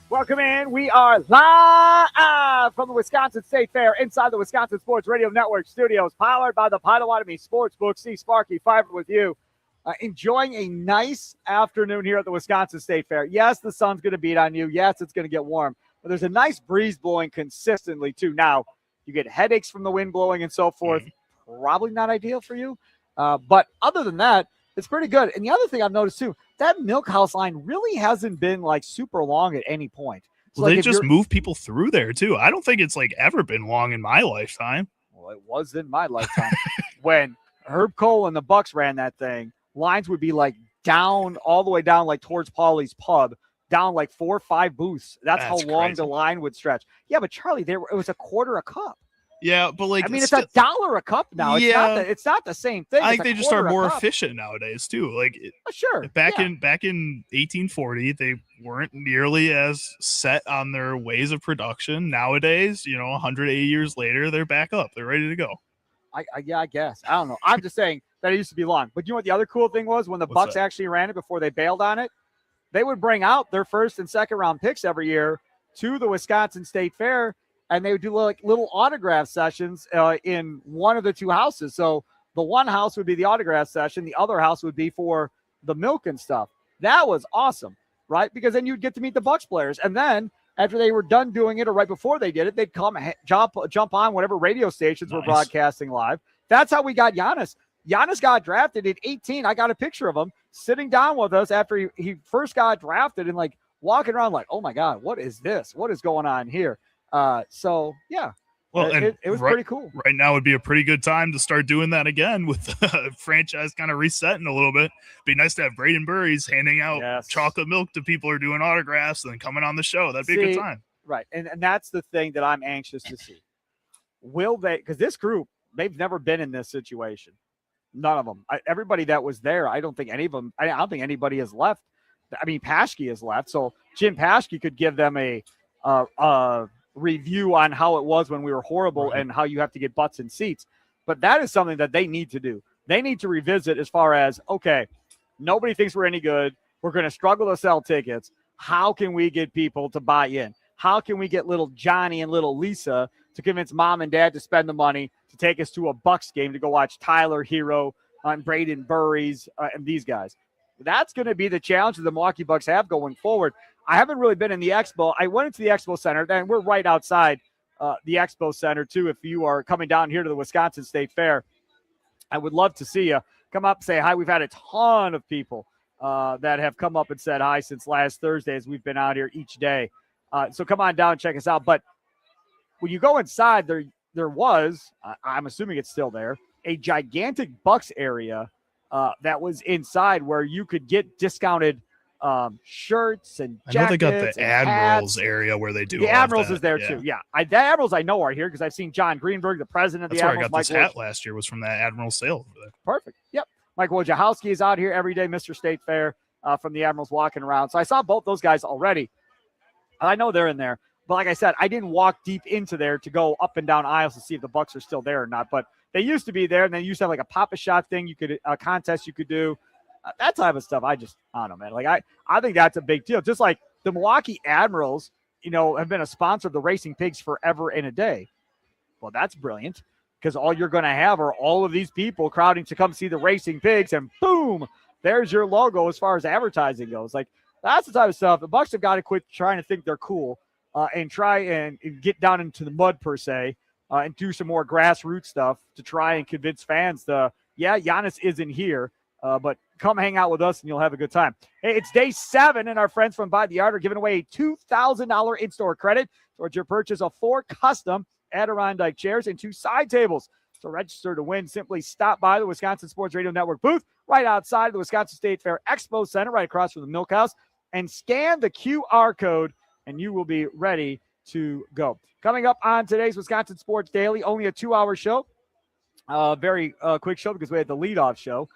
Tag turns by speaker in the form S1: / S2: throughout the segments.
S1: Welcome in. We are live from the Wisconsin State Fair inside the Wisconsin Sports Radio Network studios, powered by the Potawatomi Sportsbook. See Sparky Fifer with you. Enjoying a nice afternoon here at the Wisconsin State Fair. Yes, the sun's going to beat on you. Yes, it's going to get warm. But there's a nice breeze blowing consistently, too. Now, you get headaches from the wind blowing and so forth. Probably not ideal for you. But other than that, it's pretty good. And the other thing I've noticed, too, that milk house line really hasn't been like super long at any point.
S2: So well, they just move people through there too. I don't think it's like ever been long in my lifetime.
S1: Well, it was in my lifetime. When Herb Cole and the Bucks ran that thing, lines would be like down all the way down like towards Paulie's Pub, down like 4 or 5 booths. That's how long the line would stretch. Yeah, but Charlie, it was a quarter a cup.
S2: Yeah, but like
S1: it's $1 a cup now. It's not the same thing.
S2: I think they just are more efficient nowadays too. Like
S1: sure.
S2: Back in 1840, they weren't nearly as set on their ways of production. Nowadays, 180 years later, they're back up. They're ready to go.
S1: I guess. I don't know. I'm just saying that it used to be long. But you know what the other cool thing was? When the Bucks actually ran it before they bailed on it, they would bring out their first and second round picks every year to the Wisconsin State Fair. And they would do like little autograph sessions in one of the two houses. So the one house would be the autograph session. The other house would be for the milk and stuff. That was awesome, right? Because then you'd get to meet the Bucks players. And then after they were done doing it or right before they did it, they'd come jump on whatever radio stations were broadcasting live. That's how we got Giannis. Giannis got drafted at 18. I got a picture of him sitting down with us after he first got drafted and like walking around like, oh my God, what is this? What is going on here? So yeah, well, it was pretty cool.
S2: Right now would be a pretty good time to start doing that again with the franchise kind of resetting a little bit. Be nice to have Braden Burries handing out chocolate milk to people who are doing autographs and then coming on the show. That'd be a good time.
S1: Right. And that's the thing that I'm anxious to see. Will they, because this group, they've never been in this situation. None of them. Everybody that was there, I don't think any of them, I don't think anybody has left. I mean, Paschke has left. So Jim Paschke could give them a review on how it was when we were horrible and how you have to get butts in seats. But that is something that they need to do. They need to revisit as far as, okay, nobody thinks we're any good. We're going to struggle to sell tickets. How can we get people to buy in? How can we get little Johnny and little Lisa to convince mom and dad to spend the money to take us to a Bucks game to go watch Tyler Hero and Braden Burries and these guys? That's going to be the challenge that the Milwaukee Bucks have going forward. I haven't really been in the Expo. I went into the Expo Center, and we're right outside the Expo Center, too, if you are coming down here to the Wisconsin State Fair. I would love to see you. Come up and say hi. We've had a ton of people that have come up and said hi since last Thursday as we've been out here each day. So come on down and check us out. But when you go inside, there was, I'm assuming it's still there, a gigantic Bucks area that was inside where you could get discounted shirts and jackets.
S2: I know they got the Admirals
S1: hats.
S2: Area where they do.
S1: The Admirals is there too. Yeah, the Admirals I know are here because I've seen John Greenberg, the president of the Admirals.
S2: That's where I got this hat last year. Was from that Admiral sale over there.
S1: Perfect. Yep. Mike Wojciechowski is out here every day, Mr. State Fair from the Admirals walking around. So I saw both those guys already. I know they're in there, but like I said, I didn't walk deep into there to go up and down aisles to see if the Bucks are still there or not. But they used to be there, and they used to have like a Pop-A-Shot thing. You could a contest you could do. That type of stuff, I don't know, man. Like I think that's a big deal. Just like the Milwaukee Admirals, have been a sponsor of the Racing Pigs forever and a day. Well, that's brilliant because all you're going to have are all of these people crowding to come see the Racing Pigs, and boom, there's your logo as far as advertising goes. Like that's the type of stuff the Bucks have got to quit trying to think they're cool and try and get down into the mud per se and do some more grassroots stuff to try and convince fans Giannis isn't here. But come hang out with us and you'll have a good time. Hey, it's day 7, and our friends from By the Yard are giving away a $2,000 in-store credit towards your purchase of 4 custom Adirondack chairs and 2 side tables. So register to win. Simply stop by the Wisconsin Sports Radio Network booth right outside the Wisconsin State Fair Expo Center, right across from the Milk House, and scan the QR code, and you will be ready to go. Coming up on today's Wisconsin Sports Daily, only a 2-hour show. Very quick show because we had the leadoff show.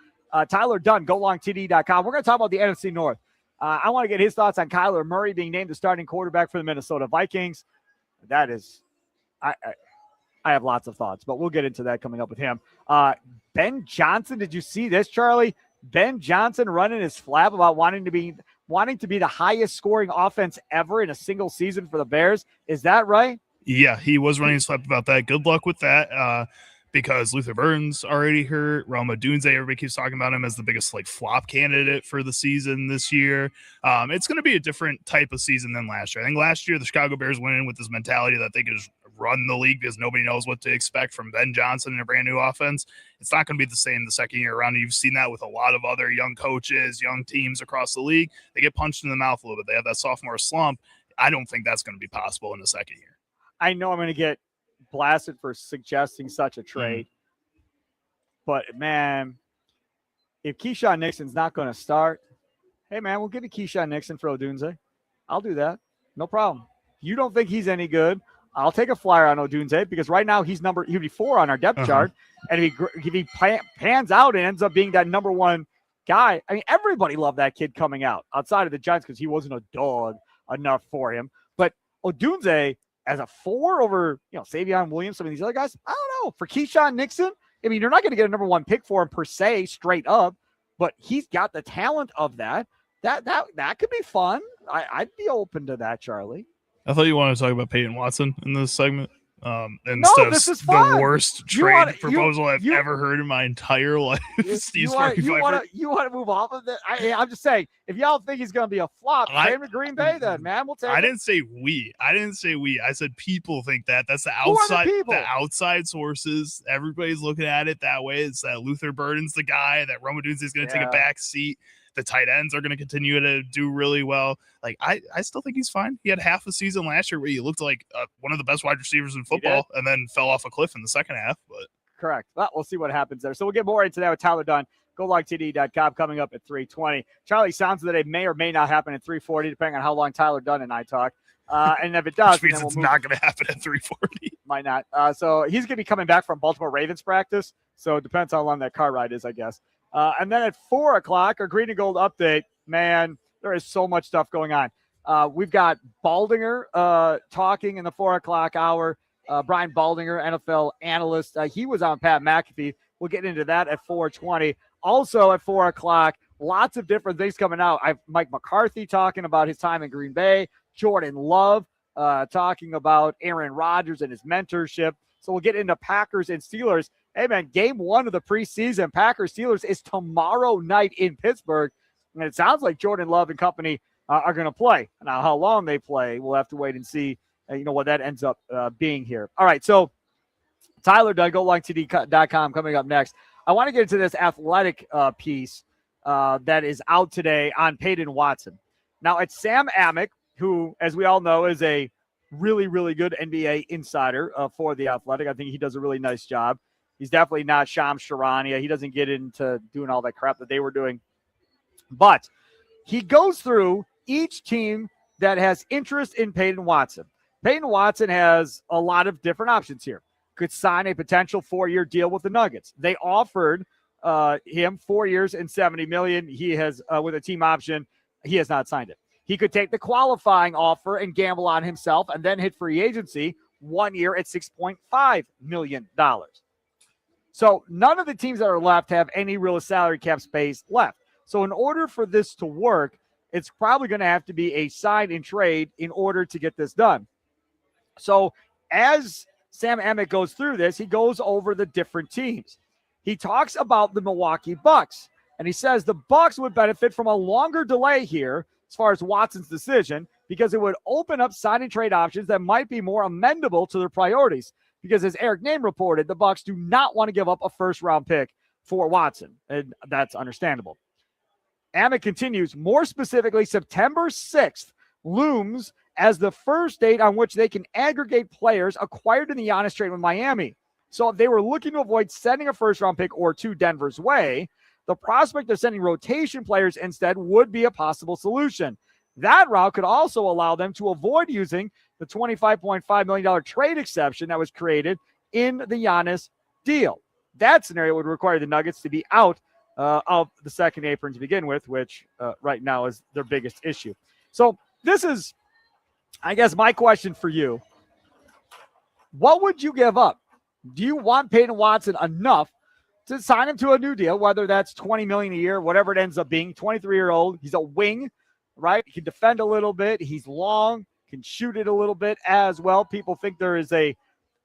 S1: Tyler Dunn, GoLongTD.com. We're going to talk about the NFC North. I want to get his thoughts on Kyler Murray being named the starting quarterback for the Minnesota Vikings. That is, I have lots of thoughts, but we'll get into that coming up with him. Ben Johnson, did you see this, Charlie? Ben Johnson running his flap about wanting to be the highest scoring offense ever in a single season for the Bears. Is that right?
S2: Yeah, he was running his flap about that. Good luck with that. Because Luther Burden's already hurt. Rome Odunze, everybody keeps talking about him as the biggest flop candidate for the season this year. It's going to be a different type of season than last year. I think last year the Chicago Bears went in with this mentality that they could just run the league because nobody knows what to expect from Ben Johnson and a brand new offense. It's not going to be the same the second year around. You've seen that with a lot of other young coaches, young teams across the league. They get punched in the mouth a little bit. They have that sophomore slump. I don't think that's going to be possible in the second year.
S1: I know I'm going to get blasted for suggesting such a trade. But, man, if Keyshawn Nixon's not going to start, hey, man, we'll give you Keyshawn Nixon for Odunze. I'll do that. No problem. You don't think he's any good, I'll take a flyer on Odunze because right now he'd be 4 on our depth chart. And if he pans out and ends up being that number 1 guy, I mean, everybody loved that kid coming out outside of the Giants because he wasn't a dog enough for him. But Odunze as a 4 over, Savion Williams, some of these other guys, I don't know. For Keyshawn Nixon, I mean, you're not going to get a number 1 pick for him per se, straight up, but he's got the talent of that. That could be fun. I'd be open to that, Charlie.
S2: I thought you wanted to talk about Peyton Watson in this segment.
S1: This is fun.
S2: The worst trade proposal I've ever heard in my entire life.
S1: You want to move off of that? I'm just saying, if y'all think he's going to be a flop, same to Green Bay then, man. We'll take it.
S2: I didn't say we. I said people think that. That's the outside. The outside sources. Everybody's looking at it that way. It's that Luther Burden's the guy. That Rome Odunze is going to take a back seat. The tight ends are going to continue to do really well. I still think he's fine. He had half a season last year where he looked like one of the best wide receivers in football and then fell off a cliff in the second half. But
S1: correct. Well, we'll see what happens there. So we'll get more into that with Tyler Dunne. GoLogTD.com coming up at 3:20. Charlie, sounds that it may or may not happen at 3:40, depending on how long Tyler Dunne and I talk. And if it does,
S2: which means it's not going to happen at 3:40.
S1: Might not. So he's going to be coming back from Baltimore Ravens practice. So it depends how long that car ride is, I guess. And then at 4 o'clock, our Green and Gold update. Man, there is so much stuff going on. We've got Baldinger talking in the 4 o'clock hour. Brian Baldinger, NFL analyst. He was on Pat McAfee. We'll get into that at 4:20. Also at 4 o'clock, lots of different things coming out. I've Mike McCarthy talking about his time in Green Bay. Jordan Love talking about Aaron Rodgers and his mentorship. So we'll get into Packers and Steelers. Hey, man, game 1 of the preseason, Packers-Steelers, is tomorrow night in Pittsburgh. And it sounds like Jordan Love and company are going to play. Now, how long they play, we'll have to wait and see, what that ends up being here. All right, so Tyler Dunne, GoLongTD.com coming up next. I want to get into this athletic piece that is out today on Peyton Watson. Now, it's Sam Amick, who, as we all know, is a really, really good NBA insider for The Athletic. I think he does a really nice job. He's definitely not Shams Charania. He doesn't get into doing all that crap that they were doing. But he goes through each team that has interest in Peyton Watson. Peyton Watson has a lot of different options here. Could sign a potential 4-year deal with the Nuggets. They offered him 4 years and $70 million. He has, with a team option, he has not signed it. He could take the qualifying offer and gamble on himself and then hit free agency 1 year at $6.5 million. So none of the teams that are left have any real salary cap space left. So in order for this to work, it's probably going to have to be a sign and trade in order to get this done. So as Sam Amick goes through this, he goes over the different teams. He talks about the Milwaukee Bucks, and he says the Bucks would benefit from a longer delay here as far as Watson's decision because it would open up sign and trade options that might be more amendable to their priorities. Because as Eric Name reported, the Bucks do not want to give up a first-round pick for Watson, and that's understandable. Amick continues, more specifically, September 6th looms as the first date on which they can aggregate players acquired in the Giannis trade with Miami. So if they were looking to avoid sending a first-round pick or 2 Denver's way, the prospect of sending rotation players instead would be a possible solution. That route could also allow them to avoid using the $25.5 million trade exception that was created in the Giannis deal. That scenario would require the Nuggets to be out of the second apron to begin with, which right now is their biggest issue. So this is, I guess, my question for you. What would you give up? Do you want Peyton Watson enough to sign him to a new deal, whether that's $20 million a year, whatever it ends up being. 23-year-old, he's a wing, right? He can defend a little bit. He's long, can shoot it a little bit as well. People think there is a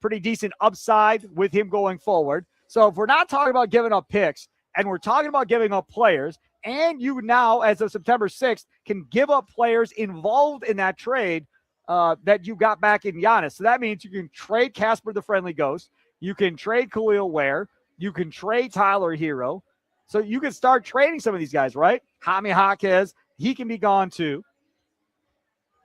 S1: pretty decent upside with him going forward. So if we're not talking about giving up picks and we're talking about giving up players, and you now, as of September 6th, can give up players involved in that trade that you got back in Giannis. So that means you can trade Casper the Friendly Ghost. You can trade Khalil Ware. You can trade Tyler Hero. So you can start trading some of these guys, right? Jaime Jaquez, he can be gone too.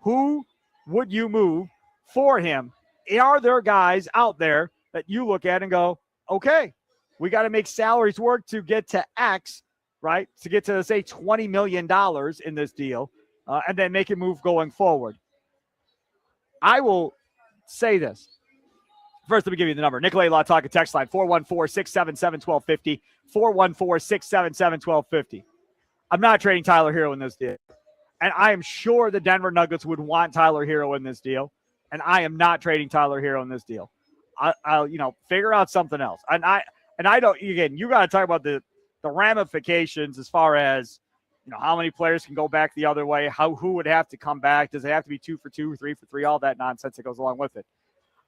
S1: Who would you move for him? Are there guys out there that you look at and go, okay, we got to make salaries work to get to X, right? To get to, say, $20 million in this deal, and then make a move going forward. I will say this. First, let me give you the number. Nikolai Lautaka text line, 414-677-1250, 414-677-1250. I'm not trading Tyler Hero in this deal. And I am sure the Denver Nuggets would want Tyler Hero in this deal. And I am not trading Tyler Hero in this deal. I'll figure out something else. And I don't, again, you got to talk about the ramifications as far as, how many players can go back the other way, who would have to come back. Does it have to be 2 for 2, 3 for 3, all that nonsense that goes along with it.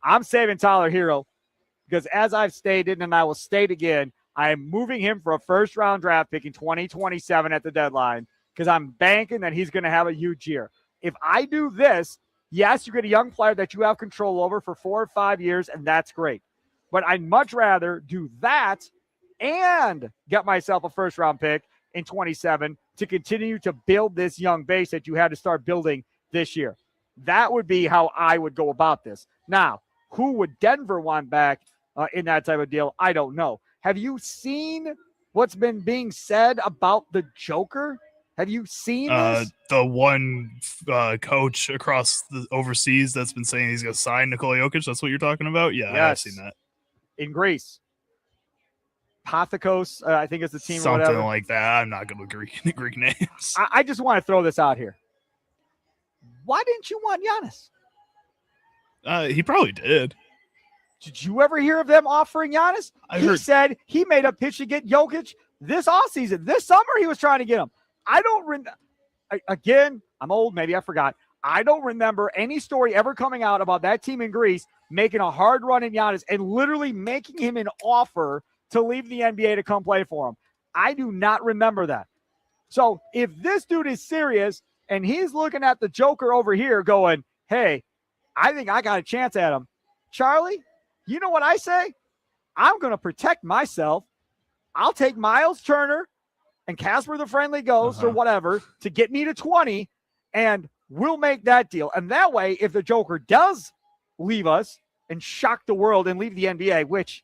S1: I'm saving Tyler Hero because, as I've stated, and I will state again, I am moving him for a first-round draft pick in 2027 at the deadline because I'm banking that he's going to have a huge year. If I do this, yes, you get a young player that you have control over for 4 or 5 years, and that's great. But I'd much rather do that and get myself a first-round pick in 27 to continue to build this young base that you had to start building this year. That would be how I would go about this. Now, who would Denver want back in that type of deal? I don't know. Have you seen what's been being said about the Joker? Have you seen this?
S2: The one coach across the overseas that's been saying he's going to sign Nikola Jokic? That's what you're talking about? Yeah, yes. I've seen that.
S1: In Greece. Pathakos, I think is the team.
S2: Something
S1: or whatever.
S2: Like that. I'm not good with Greek names.
S1: I just want to throw this out here. Why didn't you want Giannis?
S2: He probably did.
S1: Did you ever hear of them offering Giannis? He said he made a pitch to get Jokic this offseason. This summer he was trying to get him. Again, I'm old, maybe I forgot. I don't remember any story ever coming out about that team in Greece making a hard run in Giannis and literally making him an offer to leave the NBA to come play for him. I do not remember that. So if this dude is serious and he's looking at the Joker over here going, hey, I think I got a chance at him. Charlie, you know what I say? I'm going to protect myself. I'll take Miles Turner and Casper the Friendly Ghost or whatever to get me to 20, and we'll make that deal. And that way, if the Joker does leave us and shock the world and leave the NBA, which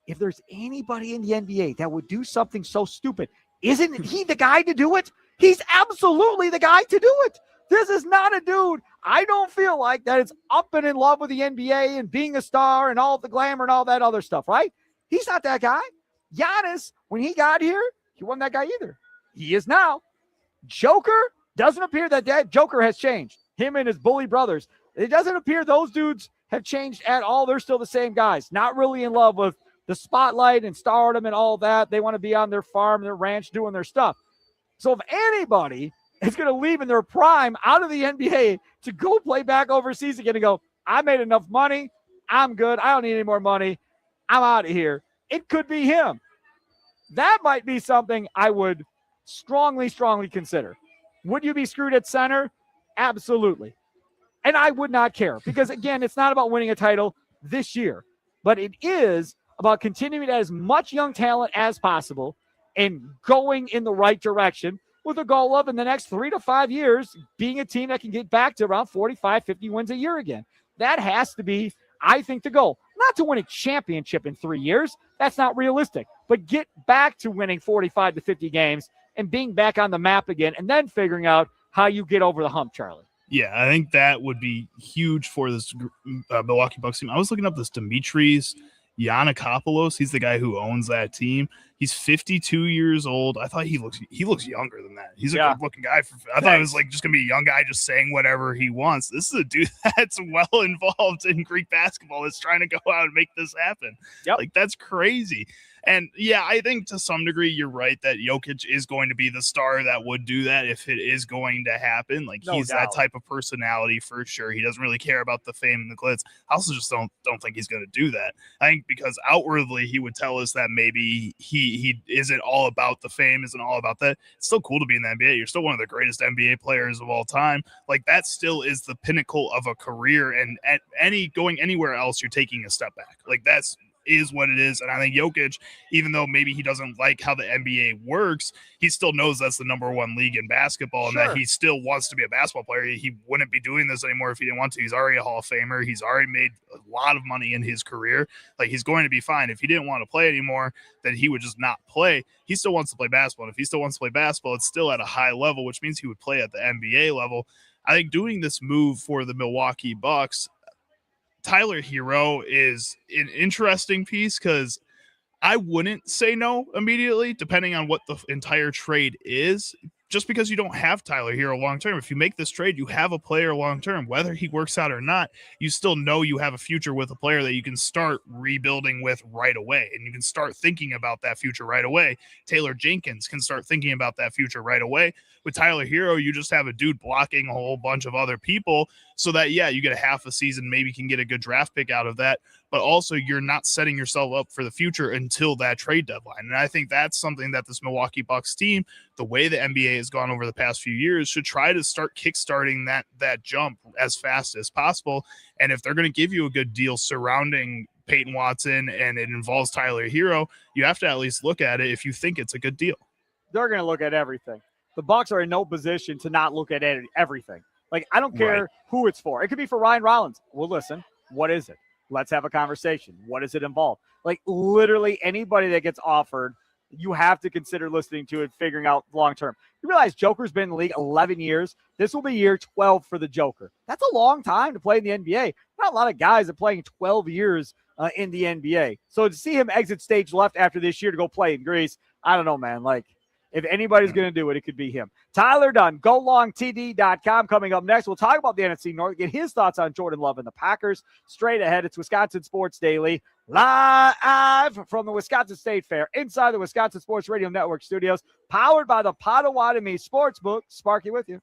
S1: if there's anybody in the NBA that would do something so stupid, isn't he the guy to do it? He's absolutely the guy to do it. This is not a dude. I don't feel like that is up and in love with the NBA and being a star and all the glamour and all that other stuff, right? He's not that guy. Giannis, when he got here, he wasn't that guy either. He is now. Joker, doesn't appear that Joker has changed. Him and his bully brothers. It doesn't appear those dudes have changed at all. They're still the same guys. Not really in love with the spotlight and stardom and all that. They want to be on their farm, their ranch, doing their stuff. So if anybody is going to leave in their prime out of the NBA to go play back overseas again and go, I made enough money. I'm good. I don't need any more money. I'm out of here. It could be him. That might be something I would strongly consider. Would you be screwed at center? Absolutely. And I would not care because, again, it's not about winning a title this year, but it is about continuing to add as much young talent as possible and going in the right direction with a goal of in the next 3 to 5 years being a team that can get back to around 45, 50 wins a year again. That has to be, I think, the goal. Not to win a championship in 3 years. That's not realistic. But get back to winning 45 to 50 games and being back on the map again and then figuring out how you get over the hump, Charlie.
S2: Yeah, I think that would be huge for this Milwaukee Bucks team. I was looking up this Dimitris Giannakopoulos. He's the guy who owns that team. He's 52 years old. I thought he looks younger than that. He's a good-looking guy. I thought it was like just going to be a young guy just saying whatever he wants. This is a dude that's well involved in Greek basketball that's trying to go out and make this happen.
S1: Yep.
S2: Like, that's crazy. And yeah, I think to some degree you're right that Jokic is going to be the star that would do that if it is going to happen. Like
S1: No
S2: he's
S1: doubt.
S2: that type of personality for sure. He doesn't really care about the fame and the glitz. I also just don't think he's going to do that. I think because outwardly he would tell us that maybe he isn't all about the fame, isn't all about that. It's still cool to be in the NBA. You're still one of the greatest NBA players of all time. Like that still is the pinnacle of a career, and at going anywhere else, you're taking a step back. Like that's is what it is. And I think Jokic, even though maybe he doesn't like how the NBA works, he still knows that's the number one league in basketball, and that he still wants to be a basketball player. He wouldn't be doing this anymore if he didn't want to. He's already a Hall of Famer. He's already made a lot of money in his career. Like he's going to be fine. If he didn't want to play anymore, then he would just not play. He still wants to play basketball. And if he still wants to play basketball, it's still at a high level, which means he would play at the NBA level. I think doing this move for the Milwaukee Bucks, Tyler Herro is an interesting piece because I wouldn't say no immediately, depending on what the entire trade is. Just because you don't have Tyler Herro long term, if you make this trade, you have a player long term. Whether he works out or not, you still know you have a future with a player that you can start rebuilding with right away, and you can start thinking about that future right away. Taylor Jenkins can start thinking about that future right away. With Tyler Herro, you just have a dude blocking a whole bunch of other people, so that you get a half a season, maybe can get a good draft pick out of that. But also you're not setting yourself up for the future until that trade deadline. And I think that's something that this Milwaukee Bucks team, the way the NBA has gone over the past few years, should try to start kickstarting that jump as fast as possible. And if they're going to give you a good deal surrounding Peyton Watson and it involves Tyler Herro, you have to at least look at it if you think it's a good deal.
S1: They're going to look at everything. The Bucks are in no position to not look at everything. Like, I don't care who it's for. It could be for Ryan Rollins. Well, listen, what is it? Let's have a conversation. What does it involve? Like, literally anybody that gets offered, you have to consider listening to it, figuring out long term. You realize Joker's been in the league 11 years. This will be year 12 for the Joker. That's a long time to play in the NBA. Not a lot of guys are playing 12 years in the NBA. So to see him exit stage left after this year to go play in Greece, I don't know, man. Like, if anybody's going to do it, it could be him. Tyler Dunne, GoLongTD.com. Coming up next, we'll talk about the NFC North, get his thoughts on Jordan Love and the Packers. Straight ahead, it's Wisconsin Sports Daily, live from the Wisconsin State Fair, inside the Wisconsin Sports Radio Network studios, powered by the Potawatomi Sportsbook. Sparky with you.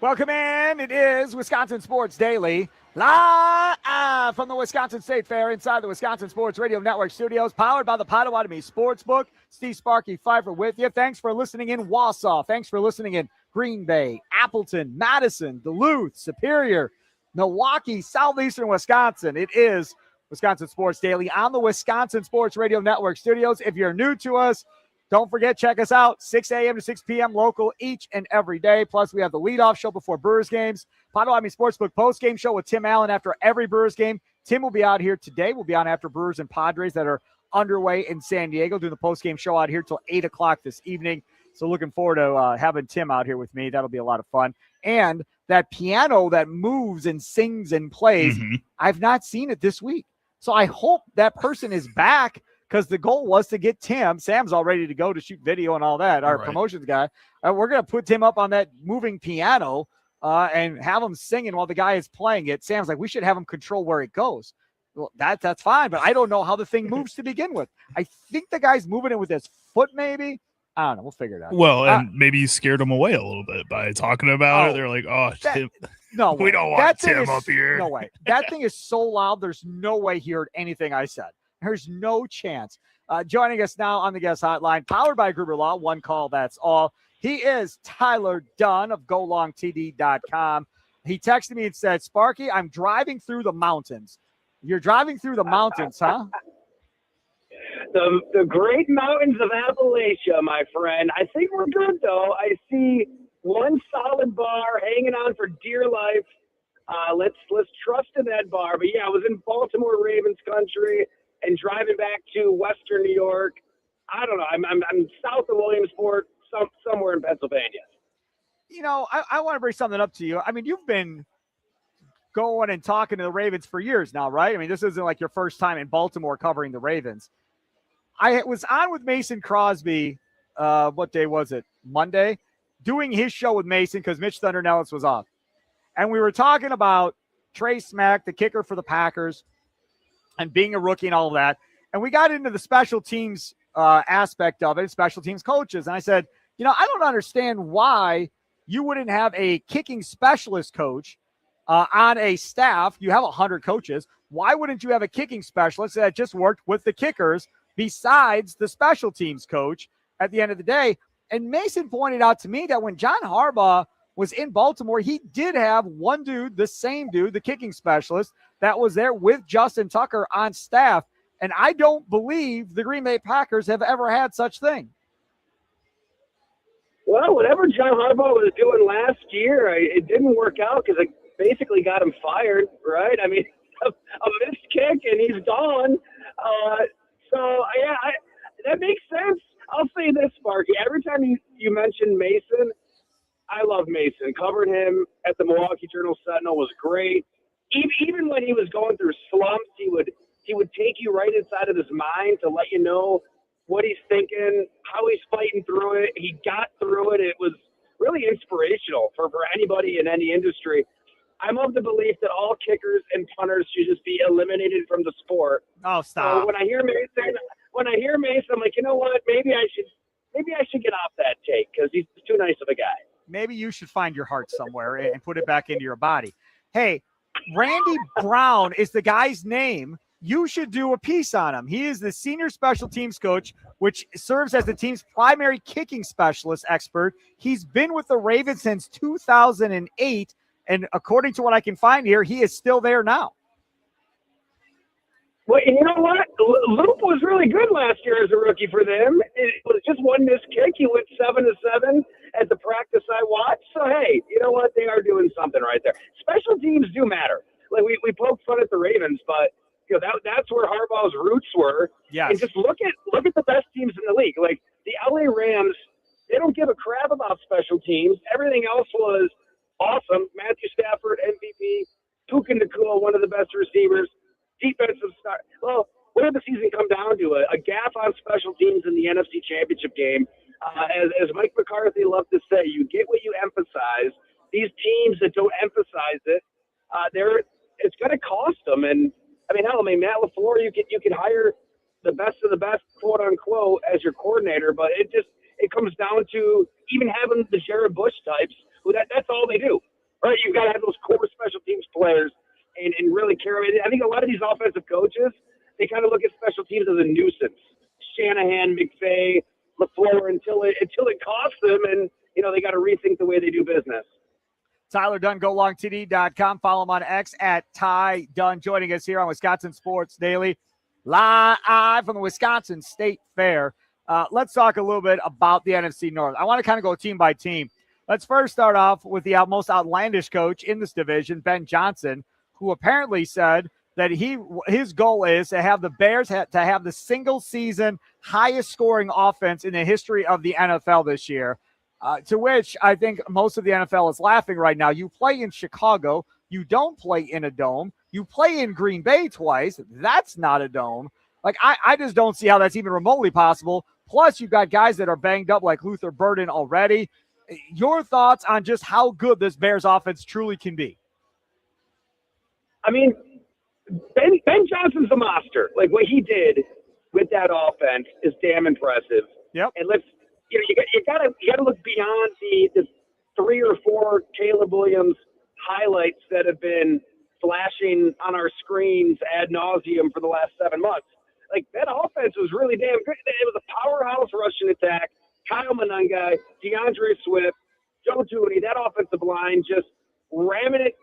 S1: Welcome in. It is Wisconsin Sports Daily, live from the Wisconsin State Fair inside the Wisconsin Sports Radio Network studios, powered by the Potawatomi Sportsbook. Steve Sparky Pfeiffer with you. Thanks for listening in Wausau. Thanks for listening in Green Bay, Appleton, Madison, Duluth, Superior, Milwaukee, Southeastern Wisconsin. It is Wisconsin Sports Daily on the Wisconsin Sports Radio Network studios. If you're new to us, don't forget, check us out, 6 a.m. to 6 p.m. local each and every day. Plus, we have the leadoff show before Brewers games, Potawatomi Sportsbook postgame show with Tim Allen after every Brewers game. Tim will be out here today. We'll be on after Brewers and Padres that are underway in San Diego, doing the postgame show out here till 8 o'clock this evening. So looking forward to having Tim out here with me. That'll be a lot of fun. And that piano that moves and sings and plays, I've not seen it this week. So I hope that person is back, because the goal was to get Tim. Sam's all ready to go to shoot video and all that, our promotions guy. We're going to put Tim up on that moving piano and have him singing while the guy is playing it. Sam's like, we should have him control where it goes. Well, that's fine, but I don't know how the thing moves to begin with. I think the guy's moving it with his foot maybe. I don't know. We'll figure it out.
S2: Well, and maybe you scared them away a little bit by talking about it. They're like, Tim.
S1: No,
S2: we don't want Tim up here.
S1: No way. That thing is so loud, there's no way he heard anything I said. There's no chance. Joining us now on the guest hotline, powered by Gruber Law, one call, that's all. He is Tyler Dunn of GoLongTD.com. He texted me and said, Sparky, I'm driving through the mountains. You're driving through the mountains, huh?
S3: The great mountains of Appalachia, my friend. I think we're good, though. I see one solid bar hanging on for dear life. Let's trust in that bar. But, yeah, I was in Baltimore Ravens country and driving back to Western New York. I don't know. I'm south of Williamsport, somewhere in Pennsylvania.
S1: You know, I want to bring something up to you. I mean, you've been going and talking to the Ravens for years now, right? I mean, this isn't like your first time in Baltimore covering the Ravens. I was on with Mason Crosby, what day was it? Monday, doing his show with Mason because Mitch Thunder Nellis was off. And we were talking about Trey Smack, the kicker for the Packers, and being a rookie and all of that. And we got into the special teams aspect of it, special teams coaches. And I said, you know, I don't understand why you wouldn't have a kicking specialist coach on a staff. You have 100 coaches. Why wouldn't you have a kicking specialist that just worked with the kickers besides the special teams coach at the end of the day? And Mason pointed out to me that when John Harbaugh was in Baltimore, he did have one dude, the same dude, the kicking specialist, that was there with Justin Tucker on staff. And I don't believe the Green Bay Packers have ever had such thing.
S3: Well, whatever John Harbaugh was doing last year, it didn't work out because it basically got him fired, right? I mean, a missed kick and he's gone. That makes sense. I'll say this, Sparky. Every time you mention Mason, I love Mason. Covered him at the Milwaukee Journal-Sentinel was great. Even when he was going through slumps, he would take you right inside of his mind to let you know what he's thinking, how he's fighting through it. He got through it. It was really inspirational for anybody in any industry. I'm of the belief that all kickers and punters should just be eliminated from the sport.
S1: Oh, stop.
S3: So when I hear Mason, I'm like, you know what? Maybe I should get off that take because he's too nice of a guy.
S1: Maybe you should find your heart somewhere and put it back into your body. Hey, Randy Brown is the guy's name. You should do a piece on him. He is the senior special teams coach, which serves as the team's primary kicking specialist expert. He's been with the Ravens since 2008, and according to what I can find here, he is still there now.
S3: Well, you know what? Loop was really good last year as a rookie for them. It was just one missed kick. He went 7-7 at the practice I watched. So, hey, you know what? They are doing something right there. Special teams do matter. Like we poke fun at the Ravens, but you know that's where Harbaugh's roots were.
S1: Yes.
S3: And just look at the best teams in the league. Like the LA Rams, they don't give a crap about special teams. Everything else was awesome. Matthew Stafford, MVP. Puka Nacua, one of the best receivers. Defensive start. Well, what did the season come down to? A gap on special teams in the NFC Championship game. As Mike McCarthy loved to say, you get what you emphasize. These teams that don't emphasize it, it's going to cost them. And I mean, Matt LaFleur, you can hire the best of the best, quote unquote, as your coordinator, but it comes down to even having the Jared Bush types. Who that's all they do. right? You've got to have those core special teams players and really care. I think a lot of these offensive coaches, they kind of look at special teams as a nuisance. Shanahan, McVay, LaFleur, until it costs them, and they got to rethink the way they do business.
S1: Tyler Dunn, GoLongTD.com. Follow him on X at Ty Dunn. Joining us here on Wisconsin Sports Daily, live from the Wisconsin State Fair. Let's talk a little bit about the NFC North. I want to kind of go team by team. Let's first start off with the most outlandish coach in this division, Ben Johnson, who apparently said that his goal is to have the Bears to have the single season highest scoring offense in the history of the NFL this year. To which I think most of the NFL is laughing right now. You play in Chicago. You don't play in a dome. You play in Green Bay twice. That's not a dome. Like, I just don't see how that's even remotely possible. Plus, you've got guys that are banged up like Luther Burden already. Your thoughts on just how good this Bears offense truly can be?
S3: I mean, Ben Johnson's a monster. Like, what he did with that offense is damn impressive.
S1: Yep.
S3: And you gotta look beyond the 3 or 4 Caleb Williams highlights that have been flashing on our screens ad nauseum for the last 7 months. Like, that offense was really damn good. It was a powerhouse rushing attack. Kyle Monangai, DeAndre Swift, Joe Thuney, that offensive line just ramming it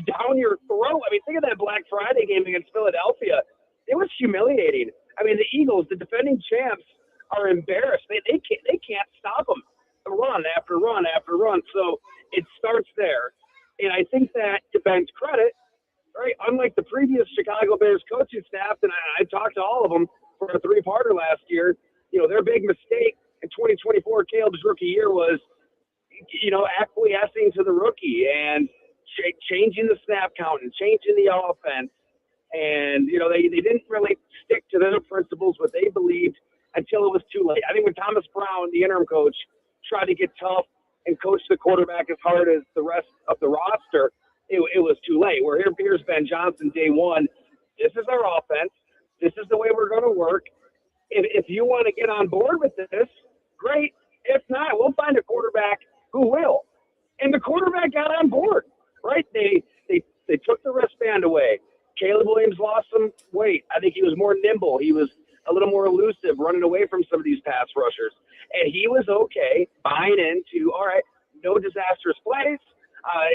S3: down your throat. I mean, think of that Black Friday game against Philadelphia. It was humiliating. I mean, the Eagles, the defending champs, are embarrassed. They can't stop them. Run after run after run. So it starts there. And I think that, to Ben's credit, right, unlike the previous Chicago Bears coaching staff, and I talked to all of them for a 3-parter last year, their big mistake in 2024, Caleb's rookie year, was, acquiescing to the rookie and changing the snap count and changing the offense. And, they didn't really stick to their principles, what they believed, until it was too late. I think when Thomas Brown, the interim coach, tried to get tough and coach the quarterback as hard as the rest of the roster, it was too late. Where here's Ben Johnson day one. This is our offense. This is the way we're going to work. If you want to get on board with this, great. If not, we'll find a quarterback who will. And the quarterback got on board, right? They took the wristband away. Caleb Williams lost some weight. I think he was more nimble. He was a little more elusive, running away from some of these pass rushers. And he was okay buying into, all right, no disastrous plays.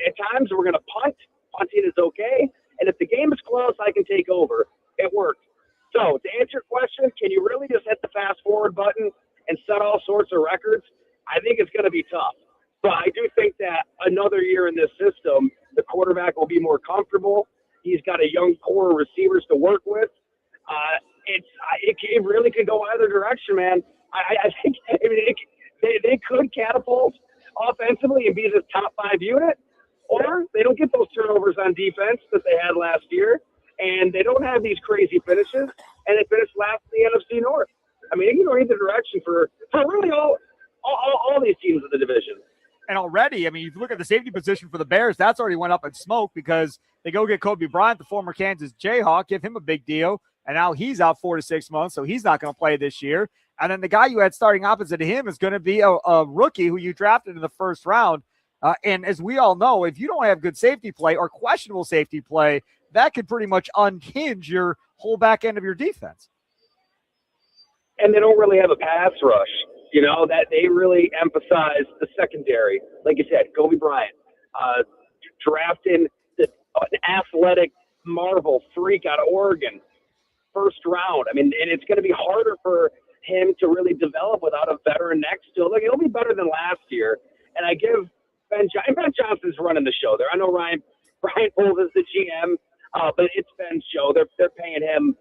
S3: At times we're going to punt. Punting is okay. And if the game is close, I can take over. It worked. So to answer your question, can you really just hit the fast forward button and set all sorts of records? I think it's going to be tough. But I do think that another year in this system, the quarterback will be more comfortable. He's got a young core of receivers to work with. It really could go either direction, man. I think they could catapult offensively and be this top 5 unit, or they don't get those turnovers on defense that they had last year, and they don't have these crazy finishes, and they finish last in the NFC North. I mean, it can go either direction for really all these teams in the division.
S1: And already, I mean, if you look at the safety position for the Bears, that's already went up in smoke because they go get Kobe Bryant, the former Kansas Jayhawk, give him a big deal, and now he's out 4 to 6 months, so he's not going to play this year. And then the guy you had starting opposite of him is going to be a rookie who you drafted in the first round. And as we all know, if you don't have good safety play or questionable safety play, that could pretty much unhinge your whole back end of your defense.
S3: And they don't really have a pass rush, that they really emphasize the secondary. Like you said, Kobe Bryant, drafting an athletic marvel freak out of Oregon, first round. I mean, and it's going to be harder for him to really develop without a veteran next to him. Like, it'll be better than last year. And I give Ben Johnson's running the show there. I know Brian Poles is the GM, but it's Ben's show. They're paying him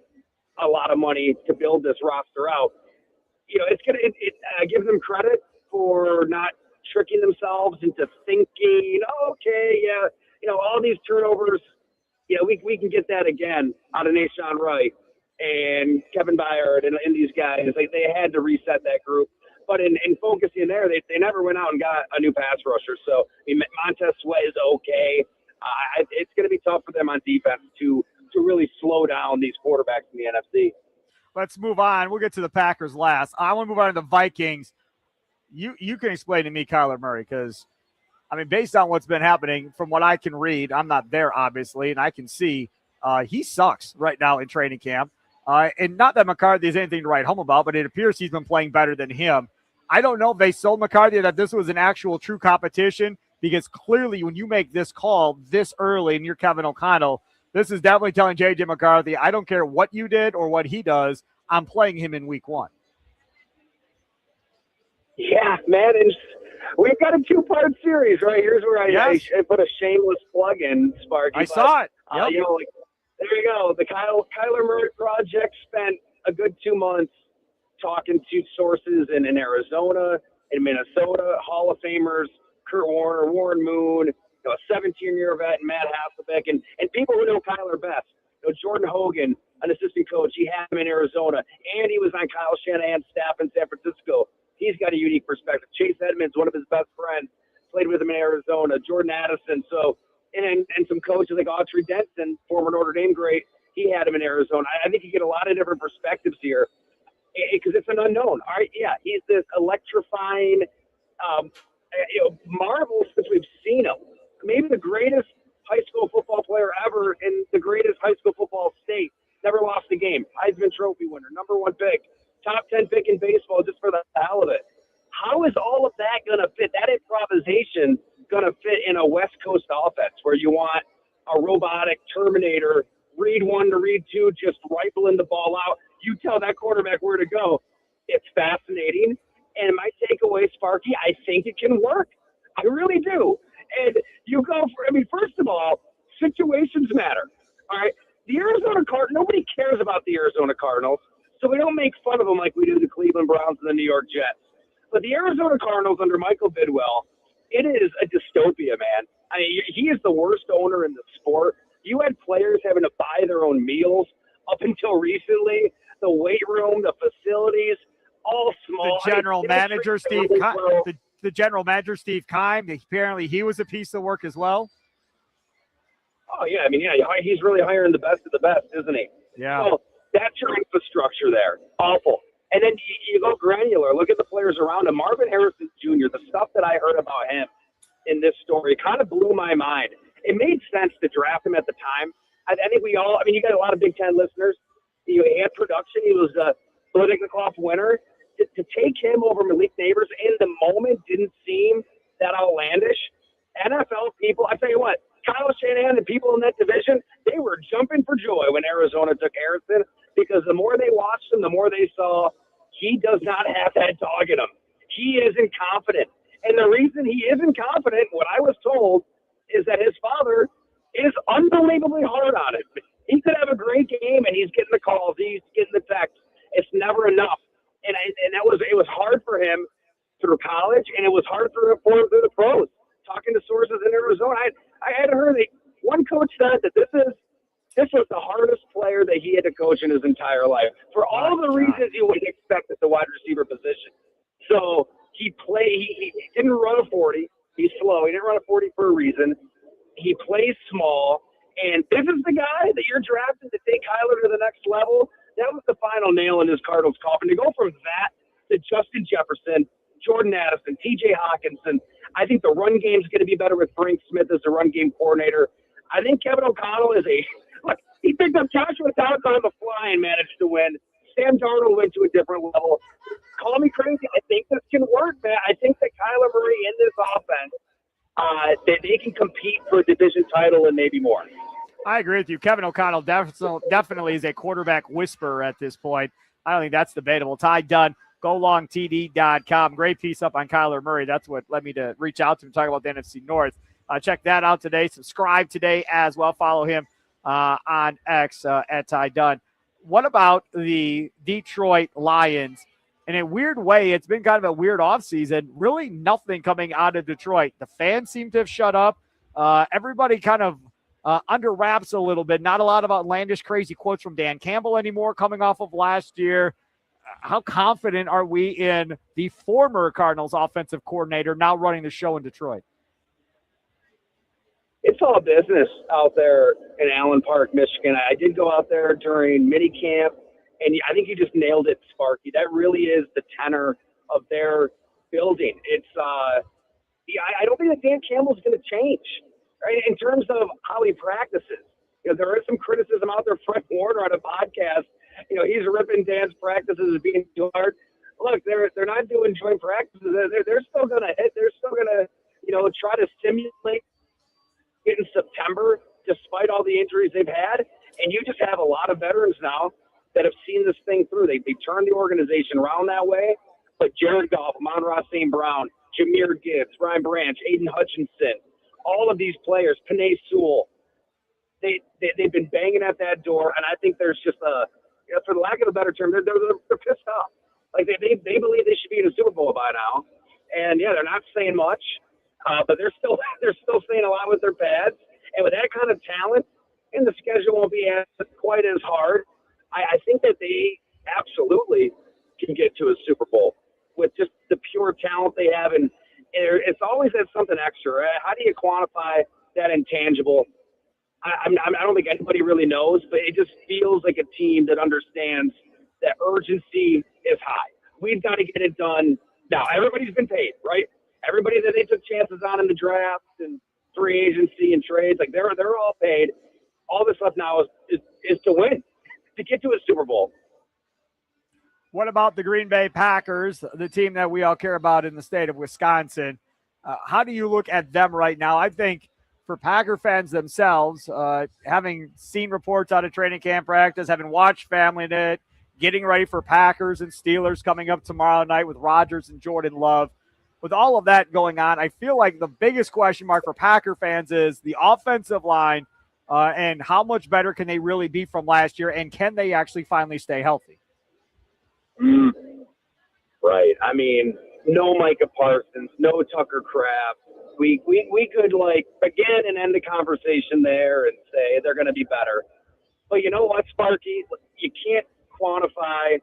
S3: a lot of money to build this roster out. I give them credit for not tricking themselves into thinking, okay, yeah, all these turnovers, we can get that again out of Nahshon Wright and Kevin Byard and these guys. Like, they had to reset that group. But in focusing there, they never went out and got a new pass rusher. So, I mean, Montez Sweat is okay. It's going to be tough for them on defense to really slow down these quarterbacks in the NFC.
S1: Let's move on. We'll get to the Packers last. I want to move on to the Vikings. You can explain to me Kyler Murray, because I mean, based on what's been happening, from what I can read, I'm not there, obviously, and I can see he sucks right now in training camp. And not that McCarthy is anything to write home about, but it appears he's been playing better than him. I don't know if they sold McCarthy that this was an actual true competition, because clearly when you make this call this early and you're Kevin O'Connell, this is definitely telling J.J. McCarthy, I don't care what you did or what he does, I'm playing him in week 1.
S3: Yeah, man, and we've got a 2-part series, right? Here's where I put a shameless plug in, Sparky.
S1: I saw it.
S3: Yep. There you go. The Kyler Murray Project spent a good 2 months talking to sources in Arizona, in Minnesota, Hall of Famers, Kurt Warner, Warren Moon, a 17-year vet, and Matt Hasselbeck, and people who know Kyler best. Jordan Hogan, an assistant coach, he had him in Arizona, and he was on Kyle Shanahan's staff in San Francisco. He's got a unique perspective. Chase Edmonds, one of his best friends, played with him in Arizona. Jordan Addison, and some coaches like Autry Denson, former Notre Dame great, he had him in Arizona. I think you get a lot of different perspectives here because it's an unknown. All right, yeah, he's this electrifying marvel since we've seen him. Maybe the greatest high school football player ever in the greatest high school football state. Never lost a game. Heisman Trophy winner, number 1 pick. Top 10 pick in baseball just for the hell of it. How is all of that going to fit? That improvisation going to fit in a West Coast offense where you want a robotic Terminator, read 1 to read 2, just rifling the ball out. You tell that quarterback where to go. It's fascinating. And my takeaway, Sparky, I think it can work. I really do. And you go first of all, situations matter. All right. The Arizona Cardinals, nobody cares about the Arizona Cardinals. So we don't make fun of them like we do the Cleveland Browns and the New York Jets. But the Arizona Cardinals under Michael Bidwell, it is a dystopia, man. I mean, he is the worst owner in the sport. You had players having to buy their own meals up until recently. The weight room, the facilities, all small.
S1: The general manager, Steve Keim, apparently he was a piece of work as well.
S3: Oh, yeah. I mean, yeah, he's really hiring the best of the best, isn't he?
S1: Yeah.
S3: So, that's your infrastructure there. Awful. And then you go granular. Look at the players around him. Marvin Harrison Jr., the stuff that I heard about him in this story kind of blew my mind. It made sense to draft him at the time. I think you got a lot of Big Ten listeners. He had production. He was a Biletnikoff winner. To take him over Malik Neighbors in the moment didn't seem that outlandish. NFL people, I tell you what, Kyle Shanahan and people in that division, they were jumping for joy when Arizona took Harrison, because the more they watched him, the more they saw he does not have that dog in him. He isn't confident. And the reason he isn't confident, what I was told, is that his father is unbelievably hard on him. He could have a great game, and he's getting the calls, he's getting the texts. It's never enough. And it was hard for him through college, and it was hard for him through the pros. Talking to sources in Arizona, I had heard that one coach said that this was the hardest player that he had to coach in his entire life for all the reasons you would expect at the wide receiver position. So he didn't run a 40. He's slow. He didn't run a 40 for a reason. He plays small. And this is the guy that you're drafting to take Kyler to the next level. That was the final nail in his Cardinals coffin. To go from that to Justin Jefferson, Jordan Addison, TJ Hawkinson, I think the run game is going to be better with Frank Smith as the run game coordinator. I think Kevin O'Connell look, he picked up Joshua Dobbs on the fly and managed to win. Sam Darnold went to a different level. Call me crazy. I think this can work, man. I think that Kyler Murray in this offense, that they can compete for a division title and maybe more.
S1: I agree with you. Kevin O'Connell definitely is a quarterback whisperer at this point. I don't think that's debatable. Ty Dunn, golongtd.com. Great piece up on Kyler Murray. That's what led me to reach out to him, talk about the NFC North. Check that out today. Subscribe today as well. Follow him on X at Ty Dunn. What about the Detroit Lions? In a weird way, it's been kind of a weird offseason. Really nothing coming out of Detroit. The fans seem to have shut up. Everybody kind of under wraps a little bit. Not a lot of outlandish, crazy quotes from Dan Campbell anymore coming off of last year. How confident are we in the former Cardinals offensive coordinator now running the show in Detroit?
S3: It's all business out there in Allen Park, Michigan. I did go out there during minicamp, and I think you just nailed it, Sparky. That really is the tenor of their building. It's, I don't think that Dan Campbell's going to change, right? In terms of how he practices. There is some criticism out there. Fred Warner on a podcast, he's ripping Dan's practices as being too hard. Look, they're not doing joint practices. They're still going to hit. They're still going to, try to simulate it in September, despite all the injuries they've had. And you just have a lot of veterans now that have seen this thing through. They turned the organization around that way. But Jared Goff, Amon-Ra St. Brown, Jahmyr Gibbs, Ryan Branch, Aiden Hutchinson, all of these players, Penei Sewell, they've been banging at that door, and I think there's just for the lack of a better term, they're pissed off. Like they believe they should be in a Super Bowl by now, and yeah, they're not saying much, but they're still saying a lot with their pads, and with that kind of talent, and the schedule won't be quite as hard. I think that they absolutely can get to a Super Bowl with just the pure talent they have, and it's always had something extra. Right? How do you quantify that intangible? I don't think anybody really knows, but it just feels like a team that understands that urgency is high. We've got to get it done now. Everybody's been paid, right? Everybody that they took chances on in the draft and free agency and trades, like they're all paid. All this stuff now is to win, to get to a Super Bowl.
S1: What about the Green Bay Packers, the team that we all care about in the state of Wisconsin? How do you look at them right now? I think for Packer fans themselves, having seen reports out of training camp practice, having watched Family Net, getting ready for Packers and Steelers coming up tomorrow night with Rodgers and Jordan Love, with all of that going on, I feel like the biggest question mark for Packer fans is the offensive line and how much better can they really be from last year, and can they actually finally stay healthy?
S3: Right. I mean, no Micah Parsons, no Tucker Kraft. We could begin and end the conversation there and say they're going to be better. But you know what, Sparky? You can't quantify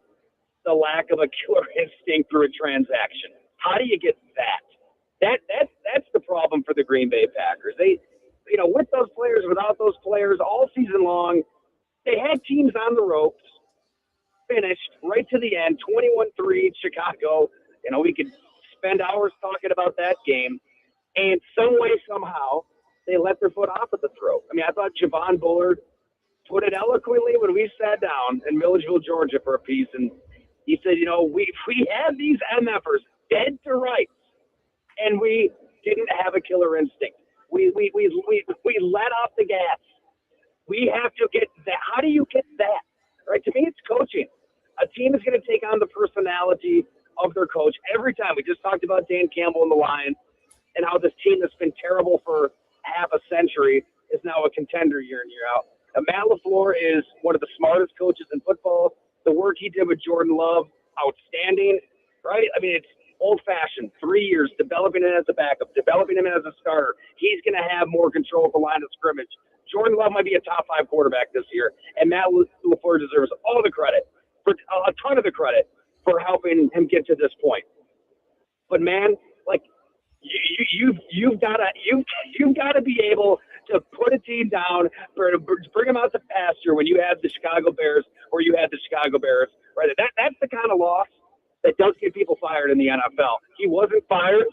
S3: the lack of a killer instinct through a transaction. How do you get that? That's the problem for the Green Bay Packers. They, with those players, without those players, all season long, they had teams on the ropes, finished right to the end, 21-3 Chicago. We could spend hours talking about that game. And some way, somehow, they let their foot off of the throat. I mean, I thought Javon Bullard put it eloquently when we sat down in Milledgeville, Georgia for a piece, and he said, we had these MFers dead to rights, and we didn't have a killer instinct. We let off the gas. We have to get that. How do you get that? Right? To me, it's coaching. A team is going to take on the personality of their coach every time. We just talked about Dan Campbell and the Lions, and how this team that's been terrible for half a century is now a contender year in, year out. And Matt LaFleur is one of the smartest coaches in football. The work he did with Jordan Love, outstanding, right? I mean, it's old-fashioned, 3 years, developing him as a backup, developing him as a starter. He's going to have more control of the line of scrimmage. Jordan Love might be a top-5 quarterback this year, and Matt LaFleur deserves all the credit, for a ton of the credit, for helping him get to this point. But, man, you've got to be able to put a team down, bring them out to pasture when you have the Chicago Bears, or you had the Chicago Bears, right? That's the kind of loss that does get people fired in the NFL. He wasn't fired,